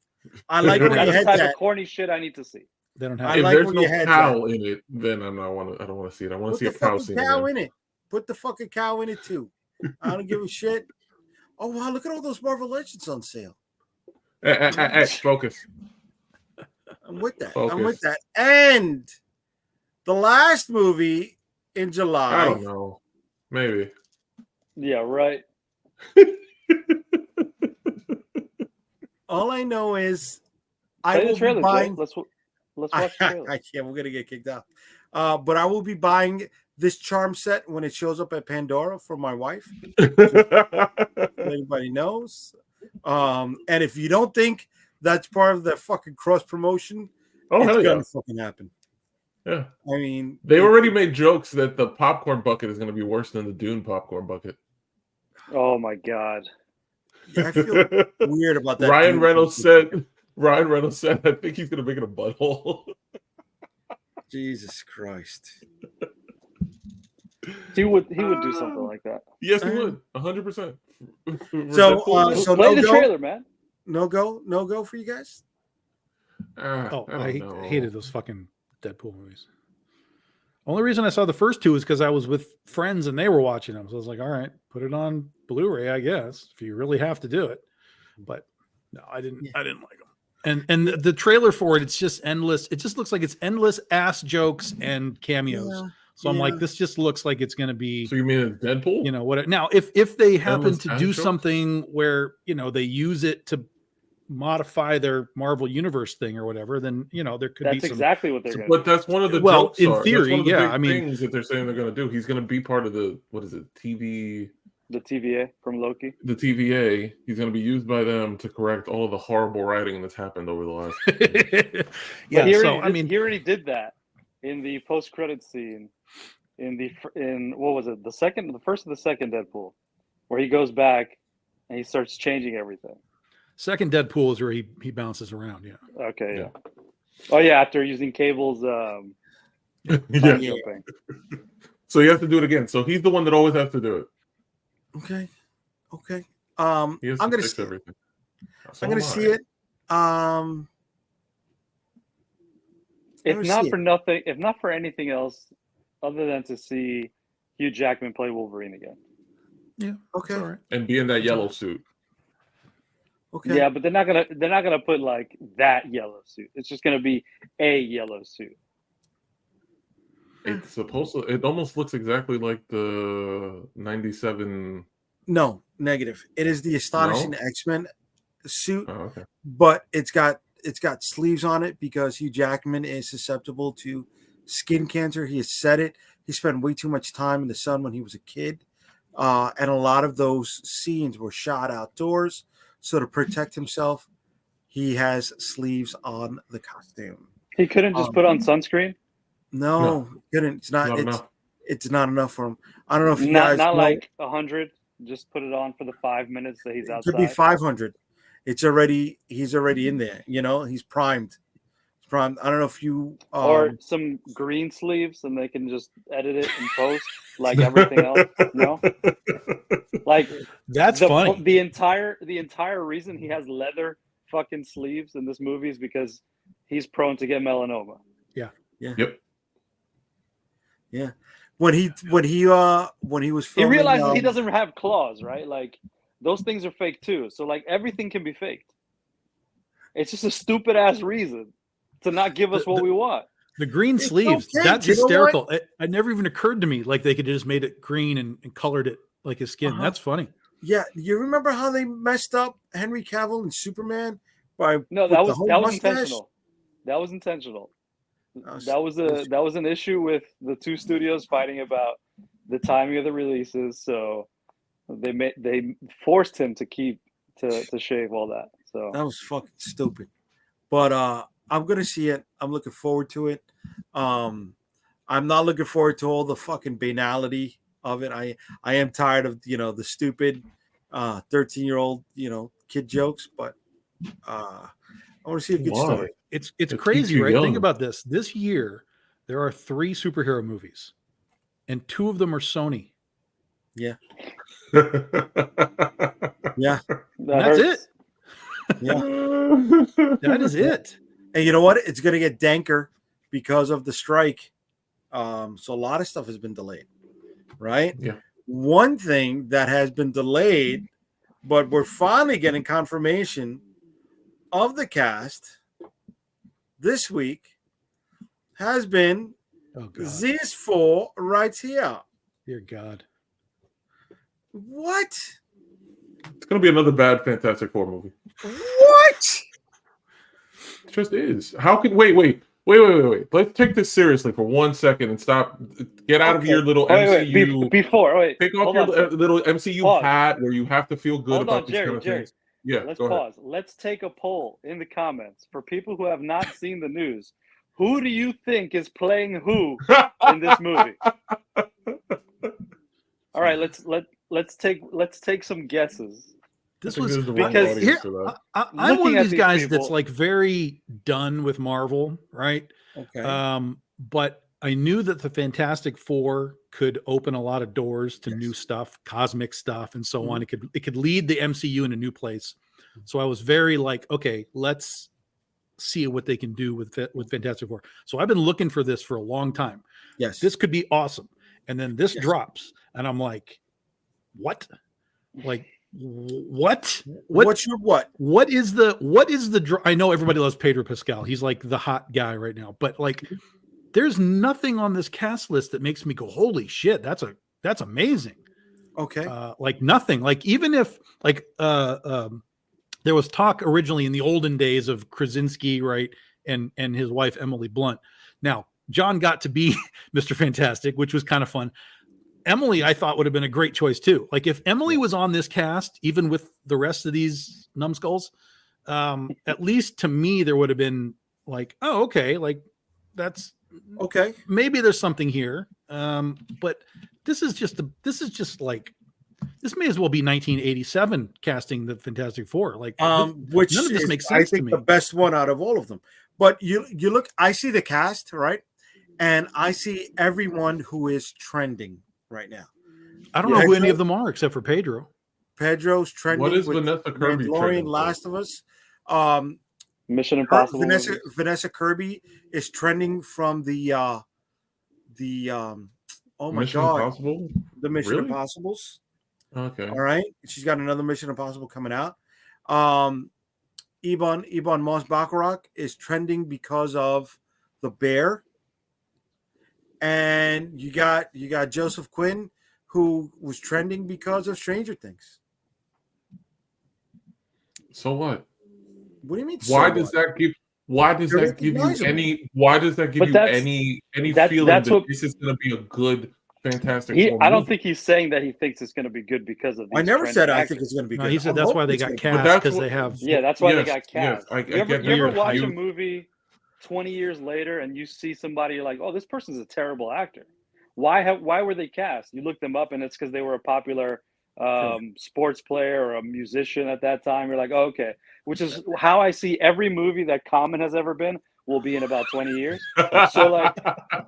I like when That's you the had type that. of corny shit I need to see. They don't I have. If like there's when no you had cow in it, then I don't want to see it. I want to Put see the a cow fucking scene. cow again. in it. Put the fucking cow in it too. I don't give a shit. Oh wow! Look at all those Marvel Legends on sale. Hey, focus. I'm with that. Focus. I'm with that. And the last movie in July. I don't know. Maybe. Yeah, right. All I know is I Play will the trailer, be Jay. buying. Let's watch the trailer. I can't. We're gonna get kicked out. But I will be buying this charm set when it shows up at Pandora for my wife. Everybody knows. And if you don't think that's part of the fucking cross promotion, Oh, it's hell gonna yeah. fucking happen. Yeah. I mean, They already made jokes that the popcorn bucket is going to be worse than the Dune popcorn bucket. Oh my god. I feel weird about that. Ryan dude. Reynolds said, I think he's going to make it a butthole. Jesus Christ. He would do something like that. Yes, he would. 100%. So Play no the go? trailer, man. No go for you guys. Oh, I I don't know. hated those fucking Deadpool movies. Only reason I saw the first 2 is because I was with friends and they were watching them. So I was like, all right, put it on Blu-ray, I guess, if you really have to do it. But no, I didn't. Yeah. I didn't like them. And the trailer for it, it's just endless. It just looks like it's endless ass jokes and cameos. Yeah, So I'm yeah. like, this just looks like it's going to be, So you mean it's Deadpool? you know, what? Now, if they happen Endless to ass do jokes? something where they use it to modify their Marvel Universe thing or whatever, then there could That's be some. exactly what they're So- going but to do. that's one of the Well, jokes in are. That's theory, one of the yeah, big I mean- things that they're saying they're going to do. He's going to be part of the TV, The TVA from Loki. the TVA. He's going to be used by them to correct all of the horrible writing that's happened over the last. Yeah, But he so already I mean, he already did that in the post-credit scene in what was it? The first of the second Deadpool, where he goes back and he starts changing everything. second Deadpool is where he bounces around. Yeah, Okay, Yeah. Oh yeah, after using Cable's Yeah. time jumping. So you have to do it again. So he's the one that always has to do it. Okay. He has I'm to gonna fix see. everything. So I'm gonna am see I. it. I'm If gonna not see for it. nothing, if not for anything else, other than to see Hugh Jackman play Wolverine again. Yeah. Okay. All right. And be in that yellow suit. Okay. Yeah, but they're not gonna put like that yellow suit. It's just gonna be a yellow suit. It's supposed to. It almost looks exactly like the '97. No, negative. It is the Astonishing No? X-Men suit, Oh, okay. but it's got sleeves on it because Hugh Jackman is susceptible to skin cancer. He has said it. He spent way too much time in the sun when he was a kid, and a lot of those scenes were shot outdoors. So to protect himself, he has sleeves on the costume. He couldn't just put on sunscreen. No, couldn't. It's not. Not It's enough. it's not enough for him. I don't know if you Not guys know. like 100. Just put it on for the 5 minutes that he's It could be outside. 500. He's already in there. You know, he's primed. He's primed. I don't know if you Or some green sleeves, and they can just edit it in post like everything else. No, like That's funny. the entire reason he has leather fucking sleeves in this movie is because he's prone to get melanoma. Yep. when he was He filming, realizes he doesn't have claws, right? Like those things are fake too. So like everything can be faked. It's just a stupid ass reason to not give us what we want. The green It's sleeves, okay. that's You know what? hysterical. It never even occurred to me like they could have just made it green and colored it like his skin. Uh-huh. That's funny. Yeah, you remember how they messed up Henry Cavill and Superman by No, with that the was whole that was mustache? intentional. That was intentional. That was- That was an issue with the two studios fighting about the timing of the releases. So they forced him to shave all that. So That was fucking stupid. But I'm gonna see it. I'm looking forward to it. I'm not looking forward to all the fucking banality of it. I am tired of the stupid 13-year-old kid jokes, but I want to see a good Why? story. It's It keeps crazy, you right? Think young. about this. This year, there are 3 superhero movies, and 2 of them are Sony. Yeah, That's hurts. yeah. That is it. And you know what? It's gonna get danker because of the strike. So a lot of stuff has been delayed, right? Yeah. One thing that has been delayed, but we're finally getting confirmation of the cast this week, has been Oh God, these 4 right here. dear God. What? It's gonna be another bad Fantastic Four movie. What? It just is. How can wait. Let's take this seriously for 1 second and stop. Get out of Okay. your little Wait, MCU. before. Take off hold your on. little MCU Pause. hat where you have to feel good Hold about on, these kind of Jerry. things. Yeah, Let's go ahead. pause. Let's take a poll in the comments for people who have not seen the news. Who do you think is playing who in this movie? All right, let's take some guesses. This I think was there's the wrong because audience here. for that. I'm one Looking of at these these guys people- that's like very done with Marvel, right? Okay. But I knew that the Fantastic Four could open a lot of doors to new stuff, cosmic stuff, and so on. It could lead the MCU in a new place. So I was very like, okay, let's see what they can do with Fantastic Four. So I've been looking for this for a long time. Yes. This could be awesome. And then this Yes. drops, and I'm like, what? Like, what? What's your what? What is the I know everybody loves Pedro Pascal. He's like the hot guy right now, but like there's nothing on this cast list that makes me go, holy shit, that's amazing. Okay. Like nothing. Like even if like there was talk originally in the olden days of Krasinski, right? And his wife Emily Blunt. Now, John got to be Mr. Fantastic, which was kind of fun. Emily, I thought would have been a great choice too. Like if Emily was on this cast, even with the rest of these numbskulls, at least to me, there would have been like, oh, okay, like that's Okay. maybe there's something here. But this is just like this may as well be 1987 casting the Fantastic Four. Like Which none of this is, makes I sense to think, me. the best one out of all of them. But you look, I see the cast, right? And I see everyone who is trending right now. I don't know who any of them are except for Pedro. Pedro's trending. What is with Vanessa Kirby Mandalorian, trending for? Last of Us. Mission Impossible. Vanessa Kirby is trending from the oh my Mission god, Impossible? the Mission Really? Impossibles. Okay. All right, she's got another Mission Impossible coming out. Ibn Moss Baccarat is trending because of The Bear, and you got Joseph Quinn, who was trending because of Stranger Things. So what? What do you mean? Why so does what? that give? Why does They're that give you recognizable. any? Why does that give But you that's- any that- feeling that's that what- this is going to be a good, fantastic? He, Four I don't movie? think he's saying that he thinks it's going to be good because of these I never said trending I actors. think it's going to be No, good. he said I'm that's why hoping they it's got gonna be cast that's because what- they have. Yeah, that's why Yes, they got yes, cast. I you ever, get you ever weird watch a hype. movie 20 years later and you see somebody, you're like, oh, this person's a terrible actor. Why were they cast? You look them up and it's because they were a popular sports player or a musician at that time. You're like, oh, okay. Which is how I see every movie that Common has ever been will be in about 20 years. So, like,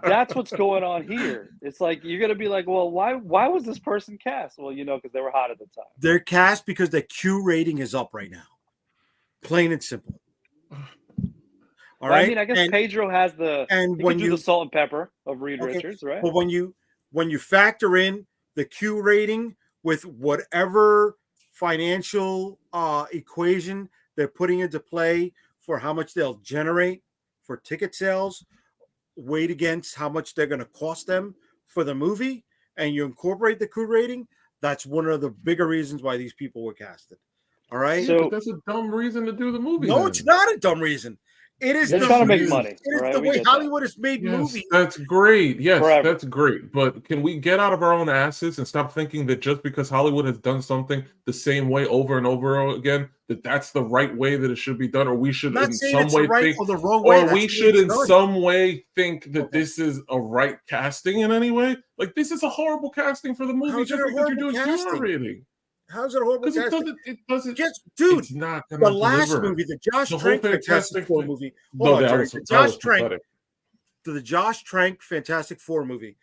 that's what's going on here. It's like you're gonna be like, well, why was this person cast? Well, because they were hot at the time. They're cast because the Q rating is up right now. Plain and simple. All Well, right. I mean, I guess and, Pedro has the and he when can do you the salt and pepper of Reed Okay, Richards, right? but when you factor in the Q rating with whatever financial equation they're putting into play for how much they'll generate for ticket sales, weighed against how much they're going to cost them for the movie, and you incorporate the Q rating, that's one of the bigger reasons why these people were casted. All right. Yeah, but that's a dumb reason to do the movie. No, then. it's not a dumb reason. It is They're the trying to make reason- money, It is right? the We way get that. Hollywood has made Yes, movies. that's great. Yes, Forever. that's great. But can we get out of our own asses and stop thinking that just because Hollywood has done something the same way over and over again, that that's the right way that it should be done, or we should I'm not in saying some it's the way right think, or the wrong way. or That's we the should way in it's done. some way think that Okay. this is a right casting in any way. Like this is a horrible casting for the movie How's it just a because you're horrible doing casting? QR rating. How's it a horrible Because casting? it doesn't. Yes, dude. It's not The gonna last deliver. movie, the Josh The whole Trank Fantastic Fantastic Four thing- movie. No, Hold on, that Jerry. was The that Josh was Trank, pathetic. the Josh Trank Fantastic Four movie.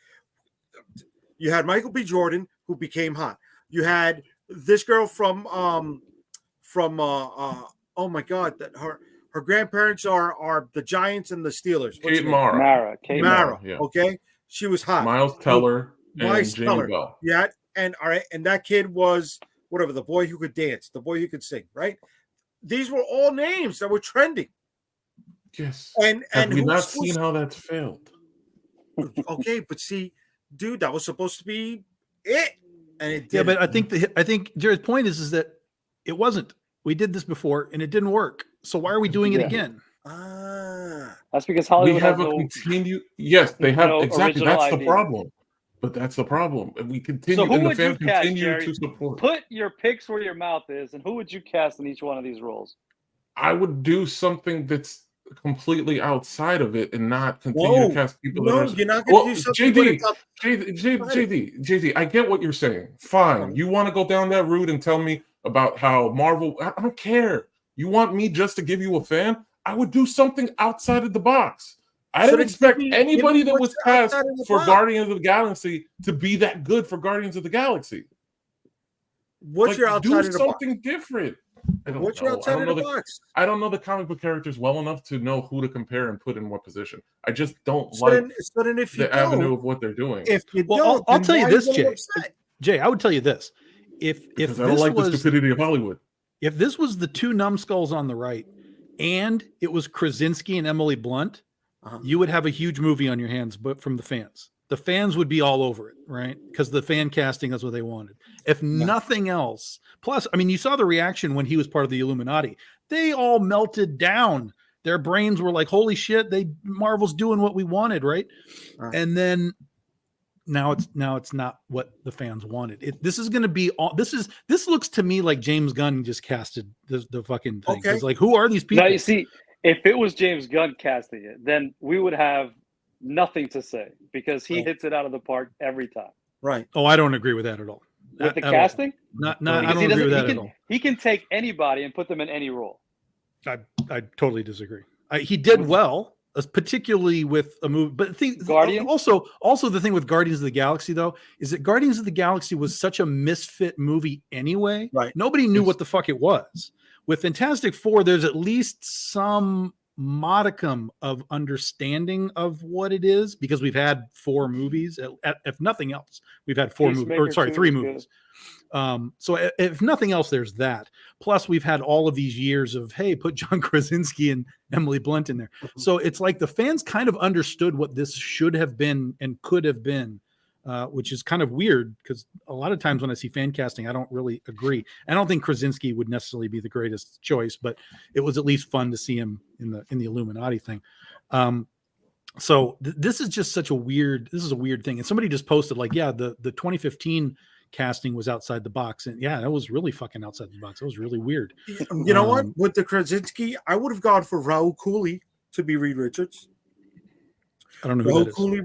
You had Michael B. Jordan, who became hot. You had this girl from oh my god, that her grandparents are the Giants and the Steelers. What's her Kate name? Mara, Kate Mara. yeah. Okay, she was hot. Miles Teller, Miles and Jamie Teller. Bell. Yeah, and all right, and that kid was whatever, the boy who could dance, the boy who could sing, right? These were all names that were trending. Yes. And Have we who's not supposed- seen how that's failed? Okay, but see, dude, that was supposed to be it, and it Yeah, didn't. but I think Jared's point is that it wasn't. We did this before and it didn't work. So why are we doing it Yeah. again? That's because We Hollywood have has a no. continue. Yes, they have no exactly. original That's the idea. problem. But that's the problem, and we continue. So who and the would you fans cast, continue Jerry? to support. Put your picks where your mouth is, and who would you cast in each one of these roles? I would do something that's completely outside of it, and not continue No, to cast people. no, that are, you're not going to Well, do something. when it's up- JD, I get what you're saying. Fine, you want to go down that route and tell me about how Marvel. I don't care. You want me just to give you a fan? I would do something outside of the box. I So didn't then expect give me anybody that was what's cast outside of the for box. Guardians of the Galaxy to be that good for Guardians of the Galaxy. What's Like, your outside do of the box? something different. I don't What's know. your I outside don't of know the the box? I don't know the comic book characters well enough to know who to compare and put in what position. I just don't So like then if you the avenue don't, of what they're doing. if you Well, don't, I'll then tell you why are this, getting Jay. upset? Jay, I would tell you this. If because I don't this like the was stupidity of Hollywood. if this was the two numbskulls on the right and it was Krasinski and Emily Blunt, Uh-huh. you would have a huge movie on your hands, but from the fans. The fans would be all over it, right? Because the fan casting is what they wanted. If nothing else, plus, I mean, you saw the reaction when he was part of the Illuminati. They all melted down. Their brains were like, "Holy shit!" Marvel's doing what we wanted, right? And then now it's not what the fans wanted. This is going to be all. This looks to me like James Gunn just casted the fucking thing. Okay. It's like, who are these people? Now you see, if it was James Gunn casting it, then we would have nothing to say because he Right. hits it out of the park every time. Right. Oh, I don't agree with that at all. With the At all. casting, Not. No, I Because don't he agree with doesn't- that at all. he can take anybody and put them in any role. I totally disagree. He did well, particularly with a movie. But Guardians? also the thing with Guardians of the Galaxy though is that Guardians of the Galaxy was such a misfit movie anyway. Right. Nobody knew what the fuck it was. With Fantastic Four, there's at least some modicum of understanding of what it is because we've had 4 movies. If nothing else, we've had 3 movies. So if nothing else, there's that. Plus, we've had all of these years of, hey, put John Krasinski and Emily Blunt in there. So it's like the fans kind of understood what this should have been and could have been, which is kind of weird because a lot of times when I see fan casting, I don't really agree. I don't think Krasinski would necessarily be the greatest choice, but it was at least fun to see him in the Illuminati thing. So this is just such a weird thing. And somebody just posted like, yeah, the 2015 casting was outside the box, and yeah, that was really fucking outside the box. It was really weird. You know what? With the Krasinski, I would have gone for Raul Cooley to be Reed Richards. I don't know who Raul that is. Cooley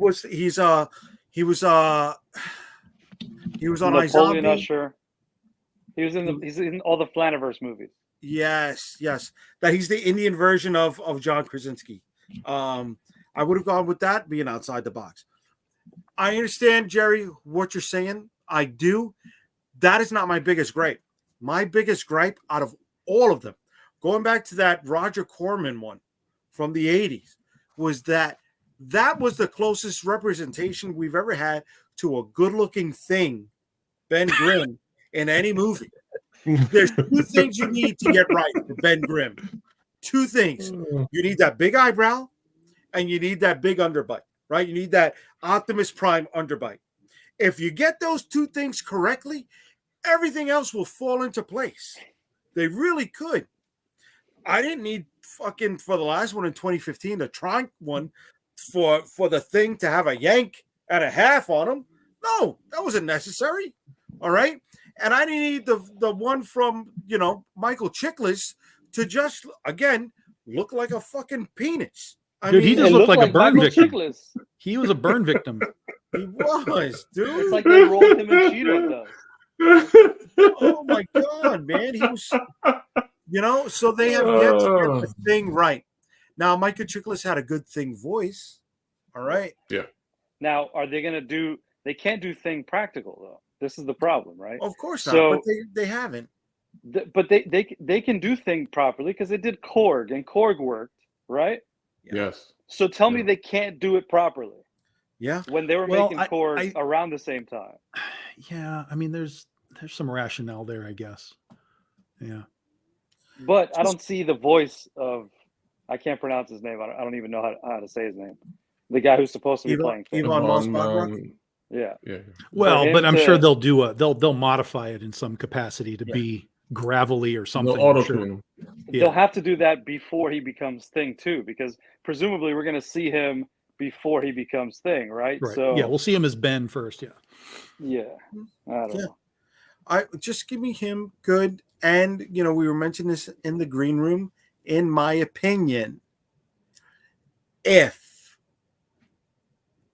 he was on Napoleon iZombie. Usher. He's in all the Flaniverse movies. Yes. That he's the Indian version of John Krasinski. I would have gone with that being outside the box. I understand, Jerry, what you're saying. I do. That is not my biggest gripe. My biggest gripe out of all of them, going back to that Roger Corman one from the 80s, was that was the closest representation we've ever had to a good-looking thing, Ben Grimm, in any movie. There's 2 things you need to get right for Ben Grimm. 2 things. You need that big eyebrow, and you need that big underbite, right? You need that Optimus Prime underbite. If you get those 2 things correctly, everything else will fall into place. They really could. I didn't need fucking for the last one in 2015, the Tronk one, for the thing to have a yank and a half on him. No, that wasn't necessary. All right. And I didn't need the one from, Michael Chiklis to just, again, look like a fucking penis. Dude, he just looked like a burn Michael victim. Chiklis. He was a burn victim. He was, dude. It's like they rolled him in Cheeto dust. Oh my god, man. He was, so they have yet to get the thing right. Now, Michael Chiklis had a good thing voice. All right. Yeah. Now, are they going to they can't do thing practical, though. This is the problem, right? Of course not, So- but they haven't. But they can do thing properly because they did Korg, and Korg worked, right? Yes. So tell me Yeah. they can't do it properly Yeah. when they were Well, making Korg around the same time. Yeah, I mean, there's some rationale there, I guess. Yeah. But I don't see the voice of, I can't pronounce his name. I don't even know how to say his name. The guy who's supposed to be playing Thing. Ivan Mossbach. Yeah. Yeah. Well, him but I'm to- sure they'll modify it in some capacity to be gravelly or something. No auto I'm sure. tune. Yeah. They'll have to do that before he becomes Thing too, because presumably we're going to see him before he becomes Thing, right? Right. So Yeah, we'll see him as Ben first. Yeah. yeah. I don't Yeah. know. I just give me him good. And we were mentioning this in the green room. In my opinion, if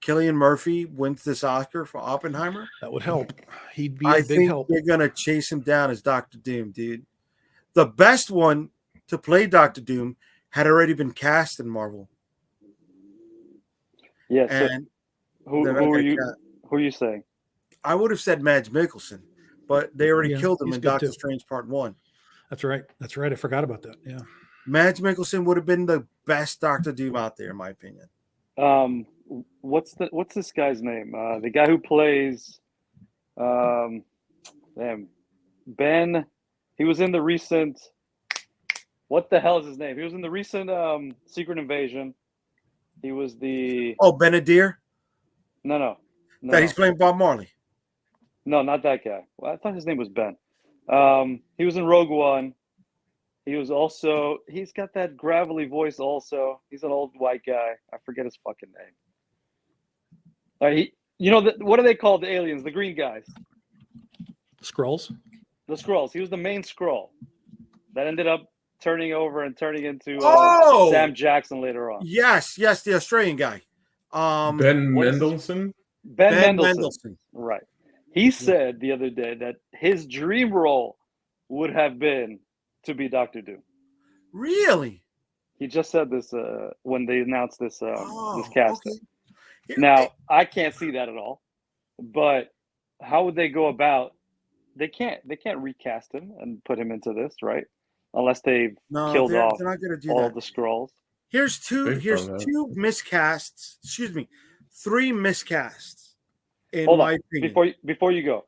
Cillian Murphy wins this Oscar for Oppenheimer, That would help. He'd be I a big think help. they're gonna chase him down as Doctor Doom, dude. The best one to play Doctor Doom had already been cast in Marvel, Yeah. So and who they're not are gonna you? cast- Who are you saying? I would have said Mads Mikkelsen, but they already Yeah, killed him he's in good Doctor too. Strange Part 1. That's right. I forgot about that. Yeah. Mads Mikkelsen would have been the best Doctor Doom out there, in my opinion. What's this guy's name? The guy who plays, Ben. He was in the recent. What the hell is his name? He was in the recent Secret Invasion. He was the Oh, Benadir, no, that he's playing Bob Marley. no, not that guy. Well, I thought his name was Ben. He was in Rogue One. He was also. He's got that gravelly voice. Also, he's an old white guy. I forget his fucking name. What are they called? The aliens, the green guys, Skrulls. the Skrulls. He was the main Skrull that ended up turning over and turning into Oh! Sam Jackson later on. Yes, the Australian guy. Ben what is- Mendelsohn. Ben, Mendelsohn. Mendelsohn. Right. He said the other day that his dream role would have been to be Doctor Doom. Really? He just said this when they announced this this casting. Okay. Yeah, Now I can't see that at all. But how would they go about? They can't recast him and put him into this, right? Unless they've no, killed they're off not going to do all that. the scrolls. Here's two They've done that. miscasts. Excuse me, 3 miscasts. In Hold my on, opinion, before you go,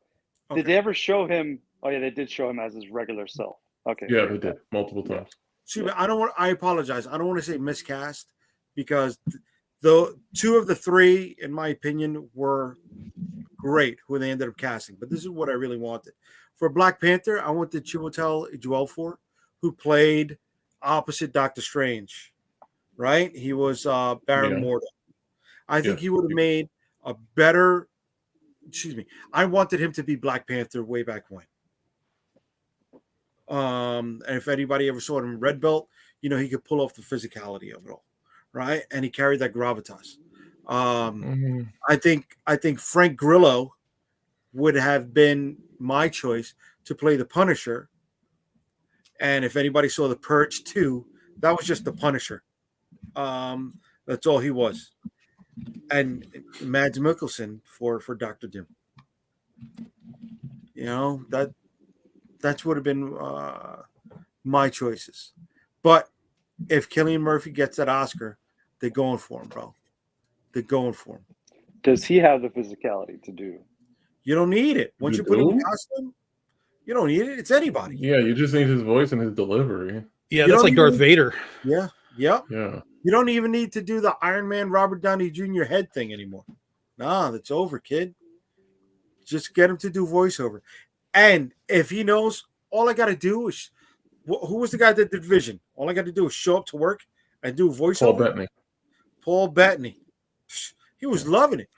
Okay. did they ever show him? Oh yeah, they did show him as his regular self. Okay. Yeah, they did multiple times. Excuse me, I apologize. I don't want to say miscast because the 2 of the 3, in my opinion, were great who they ended up casting. But this is what I really wanted for Black Panther. I wanted Chiwetel Ejiofor, who played opposite Doctor Strange. Right, he was Baron Yeah. Mordo. I think Yeah. he would have made a better. Excuse me. I wanted him to be Black Panther way back when. And if anybody ever saw him in Red Belt, you know he could pull off the physicality of it all, right? And he carried that gravitas. Mhm. I think Frank Grillo would have been my choice to play the Punisher. And if anybody saw the Purge 2, that was just the Punisher. That's all he was. And Mads Mikkelsen for Dr. Doom. You know, that's would have been my choices. But if Cillian Murphy gets that Oscar, they're going for him, bro. They're going for him. Does he have the physicality to do? You don't need it. Once You you put him in do? costume, you don't need it. It's anybody. Yeah, you just need his voice and his delivery. Yeah, You that's don't like Darth even- Vader. Yeah. Yep. Yeah. You don't even need to do the Iron Man Robert Downey Jr. head thing anymore. Nah, that's over, kid. Just get him to do voiceover. And if he knows, all I got to do is who was the guy that did Vision? All I got to do is show up to work and do Paul voiceover. Bettany. Paul Bettany. He was loving it.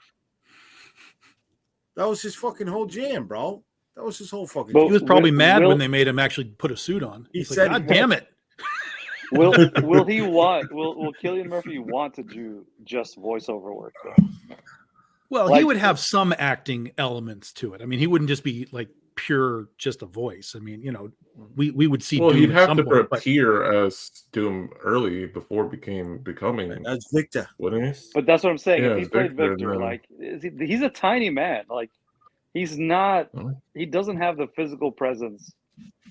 That was his fucking whole jam, bro. That was his whole fucking But- He was probably mad Will- when they made him actually put a suit on. He He's said like, he God damn it. Will Cillian Murphy want to do just voiceover work though? Well, he Like- would have some acting elements to it. I mean, he wouldn't just be like pure just a voice. I mean, you know, we would see Well, Doom he'd at have some to point, but appear as Doom early before becoming, That's Victor. wouldn't he? But that's what I'm saying. Yeah, If he it's played Victor, Victor, then- like he's a tiny man. Like he's not. Oh. He doesn't have the physical presence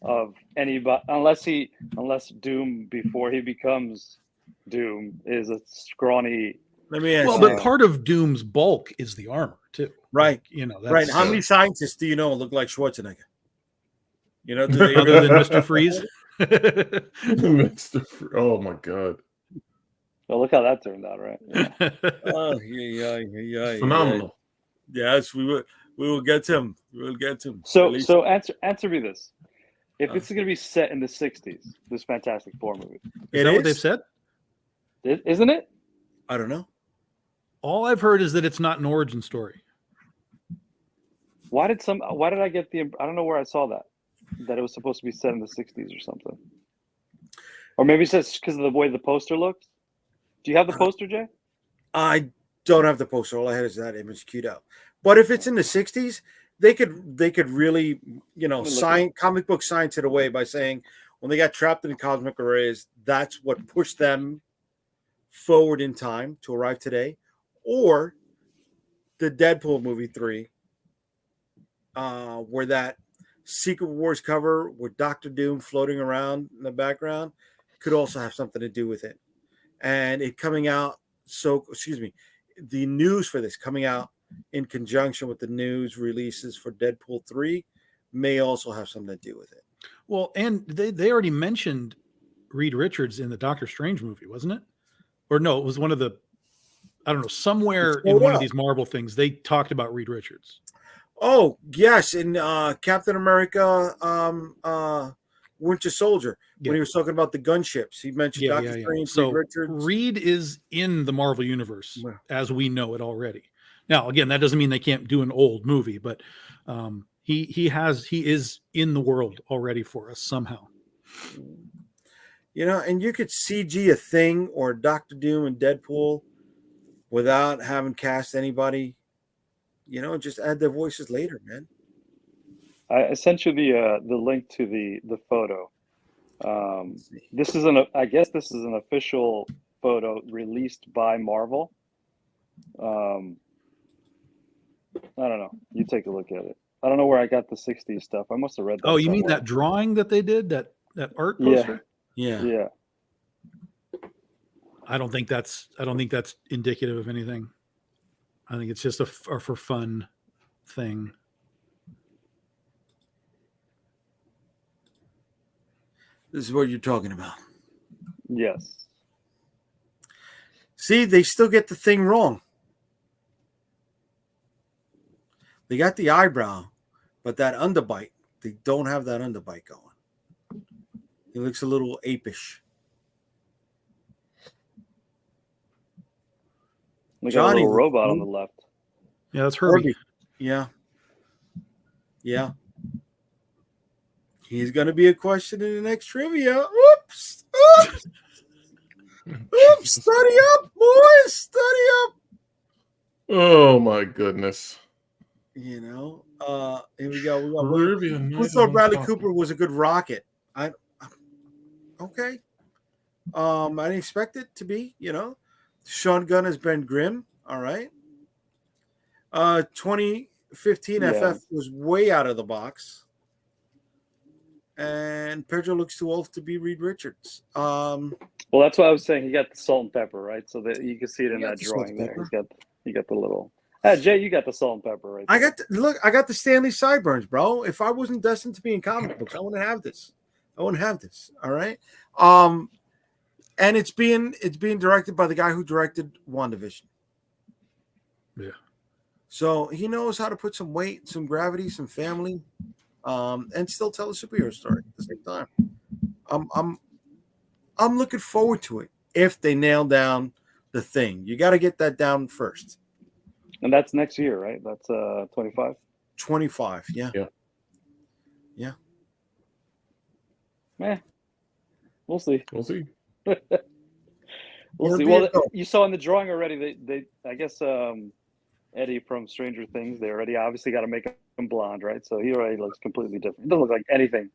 of anybody unless Doom before he becomes Doom is a scrawny. Let me ask well, you. but part of Doom's bulk is the armor too. Right. You know, that's, Right. How many scientists do you know look like Schwarzenegger? You know, do they other than Mr. Freeze? Mr. Oh my god, Well, look how that turned out, right? Yeah. Oh, yeah. phenomenal. Yes, we will get him. We will get him. So At least- so answer me this: if Uh. this is going to be set in the '60s, this Fantastic Four movie, Is It that what is? they've said? isn't it? I don't know. All I've heard is that it's not an origin story. Why did I get the? I don't know where I saw that it was supposed to be set in the '60s or something, or maybe it's just because of the way the poster looks. Do you have the poster, Jay? I don't have the poster. All I had is that image queued out. But if it's in the 60s, they could really, you know, Let me look it comic book science it away by saying when they got trapped in the cosmic rays, that's what pushed them forward in time to arrive today. Or the Deadpool movie 3, where that Secret Wars cover with Doctor Doom floating around in the background could also have something to do with it. And it coming out, the news for this coming out in conjunction with the news releases for Deadpool 3 may also have something to do with it. Well, and they already mentioned Reed Richards in the Doctor Strange movie, wasn't it? Or no, it was one of the, I don't know, somewhere It's in one pulled of up. these Marvel things, they talked about Reed Richards. Oh, yes, in Captain America Winter Soldier, Yeah. when he was talking about the gunships, he mentioned Doctor Strange, So Reed Richards. Reed is in the Marvel universe Yeah. as we know it already. Now, again, that doesn't mean they can't do an old movie, but he is in the world already for us somehow. You know, and you could CG a Thing or Doctor Doom and Deadpool without having cast anybody. You know, just add their voices later, man. I sent you the link to the photo This is I guess this is an official photo released by Marvel. I don't know. You take a look at it. I don't know where I got the 60s stuff. I must have read that. Oh, you mean somewhere. that drawing that they did, that art Yeah. poster? Yeah. Yeah. I don't think that's indicative of anything. I think it's just a for fun thing. This is what you're talking about. Yes. See, they still get the thing wrong. They got the eyebrow, but that underbite, they don't have that underbite going. He looks a little apish. We got a Johnny little looks robot on cool. the left. Yeah, that's Herbie. Yeah. Yeah. He's going to be a question in the next trivia. Oops. Oops. Oops. Study up, boys. Study up. Oh my goodness. You know, here we go. Peruvian Who Night thought on Bradley top. Cooper was a good rocket? Okay. I didn't expect it to be, you know. Sean Gunn has been grim. All right. 2015 Yeah. FF was way out of the box. And Pedro looks too old to be Reed Richards. Well, that's what I was saying. He got the salt and pepper, right? So that you can see it in He got that the salt drawing and there. pepper. He got the little. Jay, you got the salt and pepper, right? I there. got the Stanley sideburns, bro. If I wasn't destined to be in comic books, I wouldn't have this. All right. And it's being directed by the guy who directed WandaVision. Yeah. So he knows how to put some weight, some gravity, some family, and still tell a superhero story at the same time. I'm looking forward to it if they nail down the thing. You got to get that down first. And that's next year, right? That's 25. 25, yeah. We'll see. We'll see. We'll It'll see. be Well, a go. you saw in the drawing already. They I guess Eddie from Stranger Things. They already obviously got to make him blonde, right? So he already looks completely different. He doesn't look like anything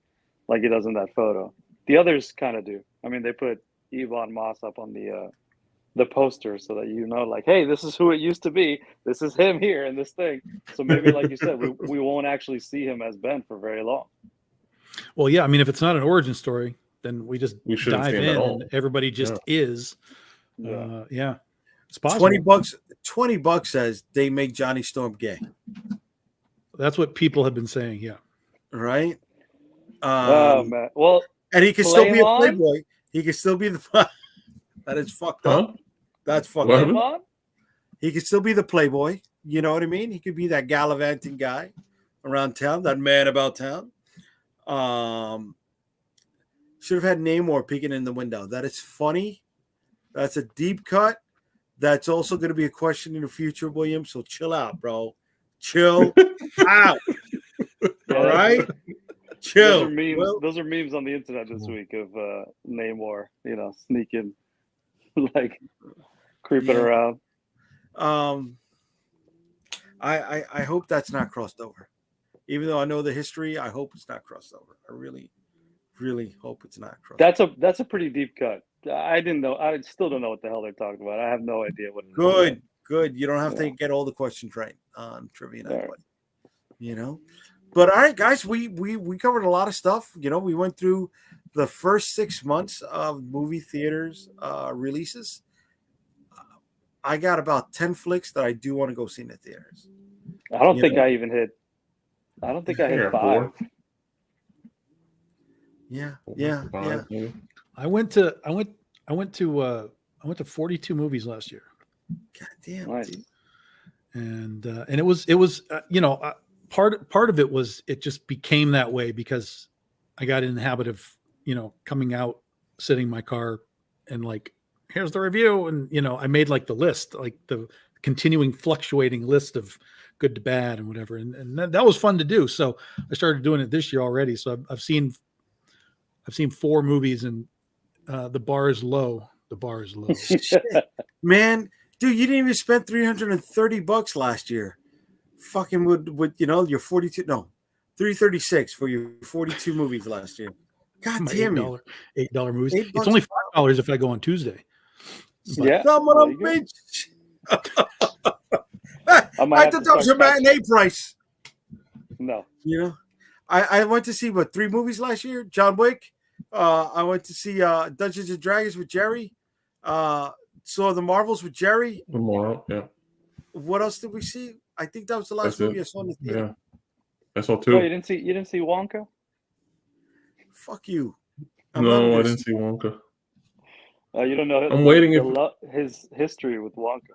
like he does in that photo. The others kind of do. I mean, they put Yvonne Moss up on the poster so that you know, like, hey, this is who it used to be. This is him here in this thing. So maybe, like you said, we won't actually see him as Ben for very long. Well, yeah. I mean, if it's not an origin story, then we just We shouldn't dive see him in at all. and everybody just is. Yeah. Yeah. It's possible. $20 says they make Johnny Storm gay, That's what people have been saying. Yeah. right? Oh man. Well, And he can still be a Flame on? playboy. He can still be the that is fucked up. Huh? That's fucked What up. come on. He could still be the playboy. You know what I mean? He could be that gallivanting guy around town, that man about town. Should have had Namor peeking in the window. That is funny. That's a deep cut. That's also going to be a question in the future, William. So chill out, bro. Chill out. All right? Chill. Those are memes. Well, Those are memes on the internet this week of Namor, sneaking, like creeping Yeah. around. I hope that's not crossed over. Even though I know the history, I hope it's not crossed over. I really, really hope it's not crossed over. That's a pretty deep cut. I didn't know. I still don't know what the hell they're talking about. I have no idea what. It is. Good. You don't have to Yeah. get all the questions right on Trivia Night, Right. buddy. You know? But all right, guys, we covered a lot of stuff. You know, we went through the first 6 months of movie theaters releases. I got about 10 flicks that I do want to go see in the theaters. I don't You think know? I even hit. I don't think I hit Yeah, 5. 4. Yeah. 5, maybe. I went to 42 movies last year. God damn. Nice. Dude. And it was part of it was it just became that way because I got in the habit of coming out, sitting in my car, and like, here's the review, and I made like the list, like the continuing fluctuating list of good to bad and whatever, and that was fun to do. So I started doing it this year already. So I've seen 4 movies, and the bar is low. The bar is low. Shit. Man, dude, you didn't even spend $330 last year. Fucking with your 42, no, 336 for your 42 movies last year. God My damn you. $8 movies. $8 It's only $5 if I go on Tuesday. But Yeah, Son of there a you go. bitch. I might I have thought to that was a start catching- matinee price. No, You know, I went to see 3 movies last year. John Wick. I went to see Dungeons and Dragons with Jerry. Saw the Marvels with Jerry. Tomorrow, yeah, What else did we see? I think that was the last that's movie it. I saw in the theater. Yeah, that's all oh, too. you didn't see Wonka? Fuck you. I'm No, never I gonna didn't see Wonka. You don't know. I'm waiting his history with Wonka.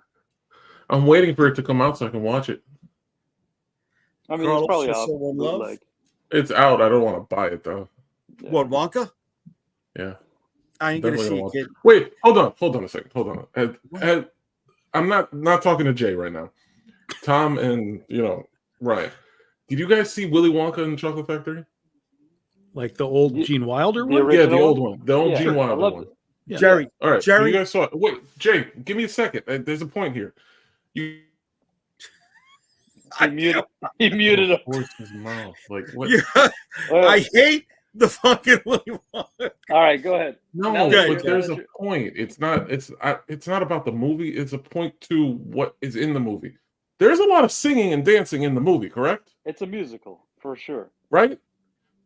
I'm waiting for it to come out so I can watch it. I mean, Carlos it's probably for out. Someone Love? Like, It's out. I don't want to buy it though. yeah. What, Wonka? Yeah. I ain't gonna Definitely see don't it, want- kid. Wait, hold on a second. Hold on. I'm not talking to Jay right now. Tom and Ryan. Did you guys see Willy Wonka and the Chocolate Factory? like the old The- Gene Wilder the one. original- Yeah, the old one, the old Yeah, Gene I Wilder loved one. it. Yeah. Jerry. All right, Jerry- you guys saw it. Wait, Jay, give me a second. There's a point here. You He muted. He muted him. horse's mouth. Like what? Yeah, I hate the fucking Willy Wonka. All right, go ahead. No, Now that but you're- there's a point. It's not about the movie. It's a point to what is in the movie. There's a lot of singing and dancing in the movie, correct? It's a musical for sure. Right?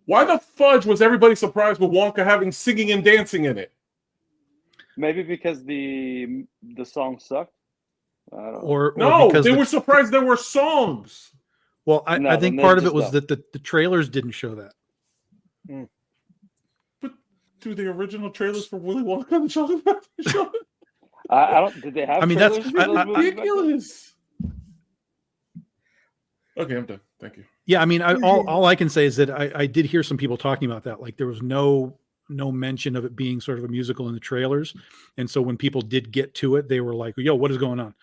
Why the fudge was everybody surprised with Wonka having singing and dancing in it? Maybe because the song sucked. I don't know. Or No, because they the- were surprised there were songs. well, I No, think then part they of it just was don't. that the trailers didn't show that. But do the original trailers for Willy Wonka and the Chocolate Factory show it? I don't. Did they have? I mean, that's- trailers for those I- movies back then? Ridiculous. Okay, I'm done. Thank you. Yeah, I mean, all I can say is that I did hear some people talking about that. Like there was no mention of it being sort of a musical in the trailers, and so when people did get to it, they were like, "Yo, what is going on?"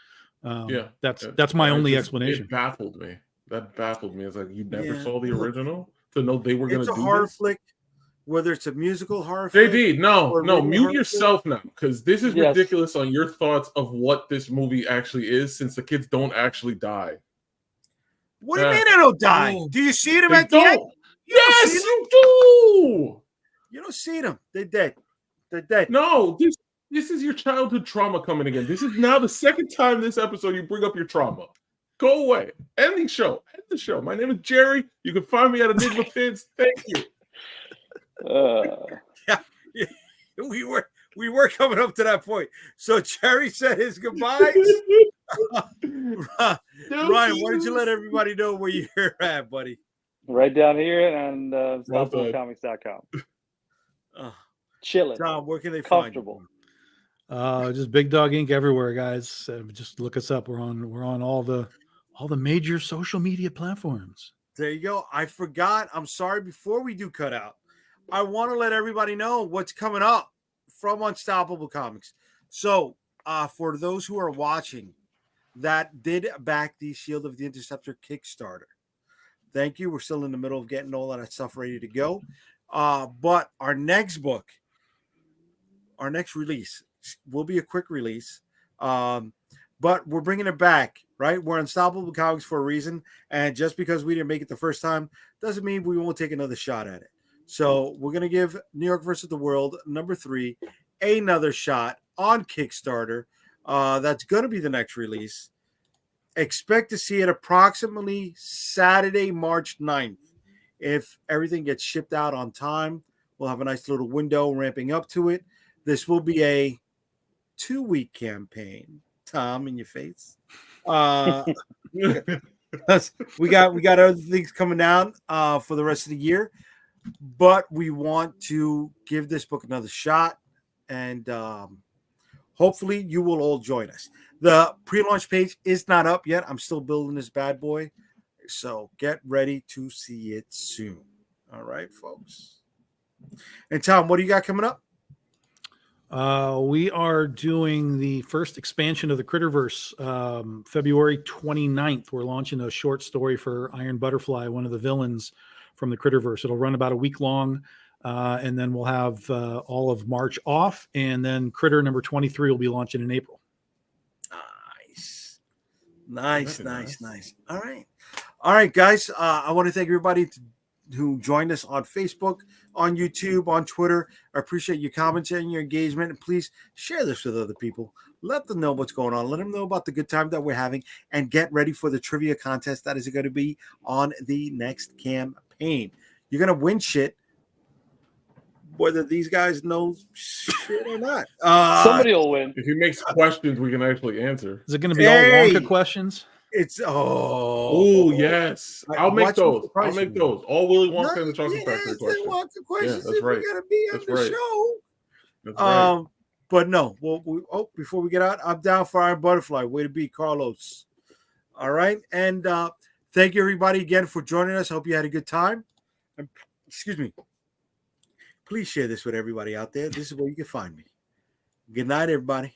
Yeah, that's my only explanation. It baffled me. That baffled me. It's like you never Yeah. saw the original to know they were going It's to a do horror this. flick, whether it's a musical horror flick. JD, no, or no, regular mute horror yourself now because this is Yes. ridiculous on your thoughts of what this movie actually is, since the kids don't actually die. What do you Yeah. mean they don't die? Oh. Do you see them They at the end? don't. You don't Yes, see them? you do. You don't see them. They're dead. They're dead. No, this is your childhood trauma coming again. This is now the second time this episode you bring up your trauma. Go away. End the show. End the show. My name is Jerry. You can find me at Enigma Pins. Thank you. We were coming up to that point. So Jerry said his goodbyes. Ryan, why don't you let everybody know where you're at, buddy? Right down here and Well done. StopTheComics.com. Uh, Chilling, Tom, where can they find you? comfortable. Just Big Dog Inc. everywhere, guys. Just look us up. We're on all the major social media platforms. There you go. I forgot. I'm sorry. Before we do cut out, I want to let everybody know what's coming up from Unstoppable Comics. So, for those who are watching that did back the Shield of the Interceptor Kickstarter, thank you. We're still in the middle of getting all of that stuff ready to go. But our next book, our next release will be a quick release. But we're bringing it back, right? We're Unstoppable Comics for a reason. And just because we didn't make it the first time doesn't mean we won't take another shot at it. So we're going to give New York versus the World #3 another shot on Kickstarter. That's going to be the next release. Expect to see it approximately Saturday, March 9th. If everything gets shipped out on time, we'll have a nice little window ramping up to it. This will be a 2-week campaign. Tom, in your face. We got other things coming down for the rest of the year, but we want to give this book another shot, and hopefully you will all join us. The pre-launch page is not up yet. I'm still building this bad boy, so get ready to see it soon. All right, folks. And Tom, what do you got coming up? We are doing the first expansion of the Critterverse, February 29th. We're launching a short story for Iron Butterfly, one of the villains from the Critterverse. It'll run about a week long, and then we'll have all of March off, and then Critter number 23 will be launching in April. Nice. All right, guys. I want to thank everybody who joined us on Facebook, on YouTube, on Twitter. I appreciate your comments and your engagement. And please share this with other people. Let them know what's going on. Let them know about the good time that we're having, and get ready for the trivia contest that is going to be on the next campaign. You're going to win shit, whether these guys know shit or not. Somebody will win. If he makes questions, we can actually answer. Is it going to be Hey! all Wonka questions? It's Oh yes, I- I'll make watch those. the price I'll make one. those. All Willy Wonka and the Yes, Chocolate Factory the questions. Wonka questions that's if right. we gotta be on That's the right. show. That's right. But no, before we get out, I'm down for Iron Butterfly. Way to be, Carlos. All right. And thank you, everybody, again for joining us. Hope you had a good time. And, excuse me. Please share this with everybody out there. This is where you can find me. Good night, everybody.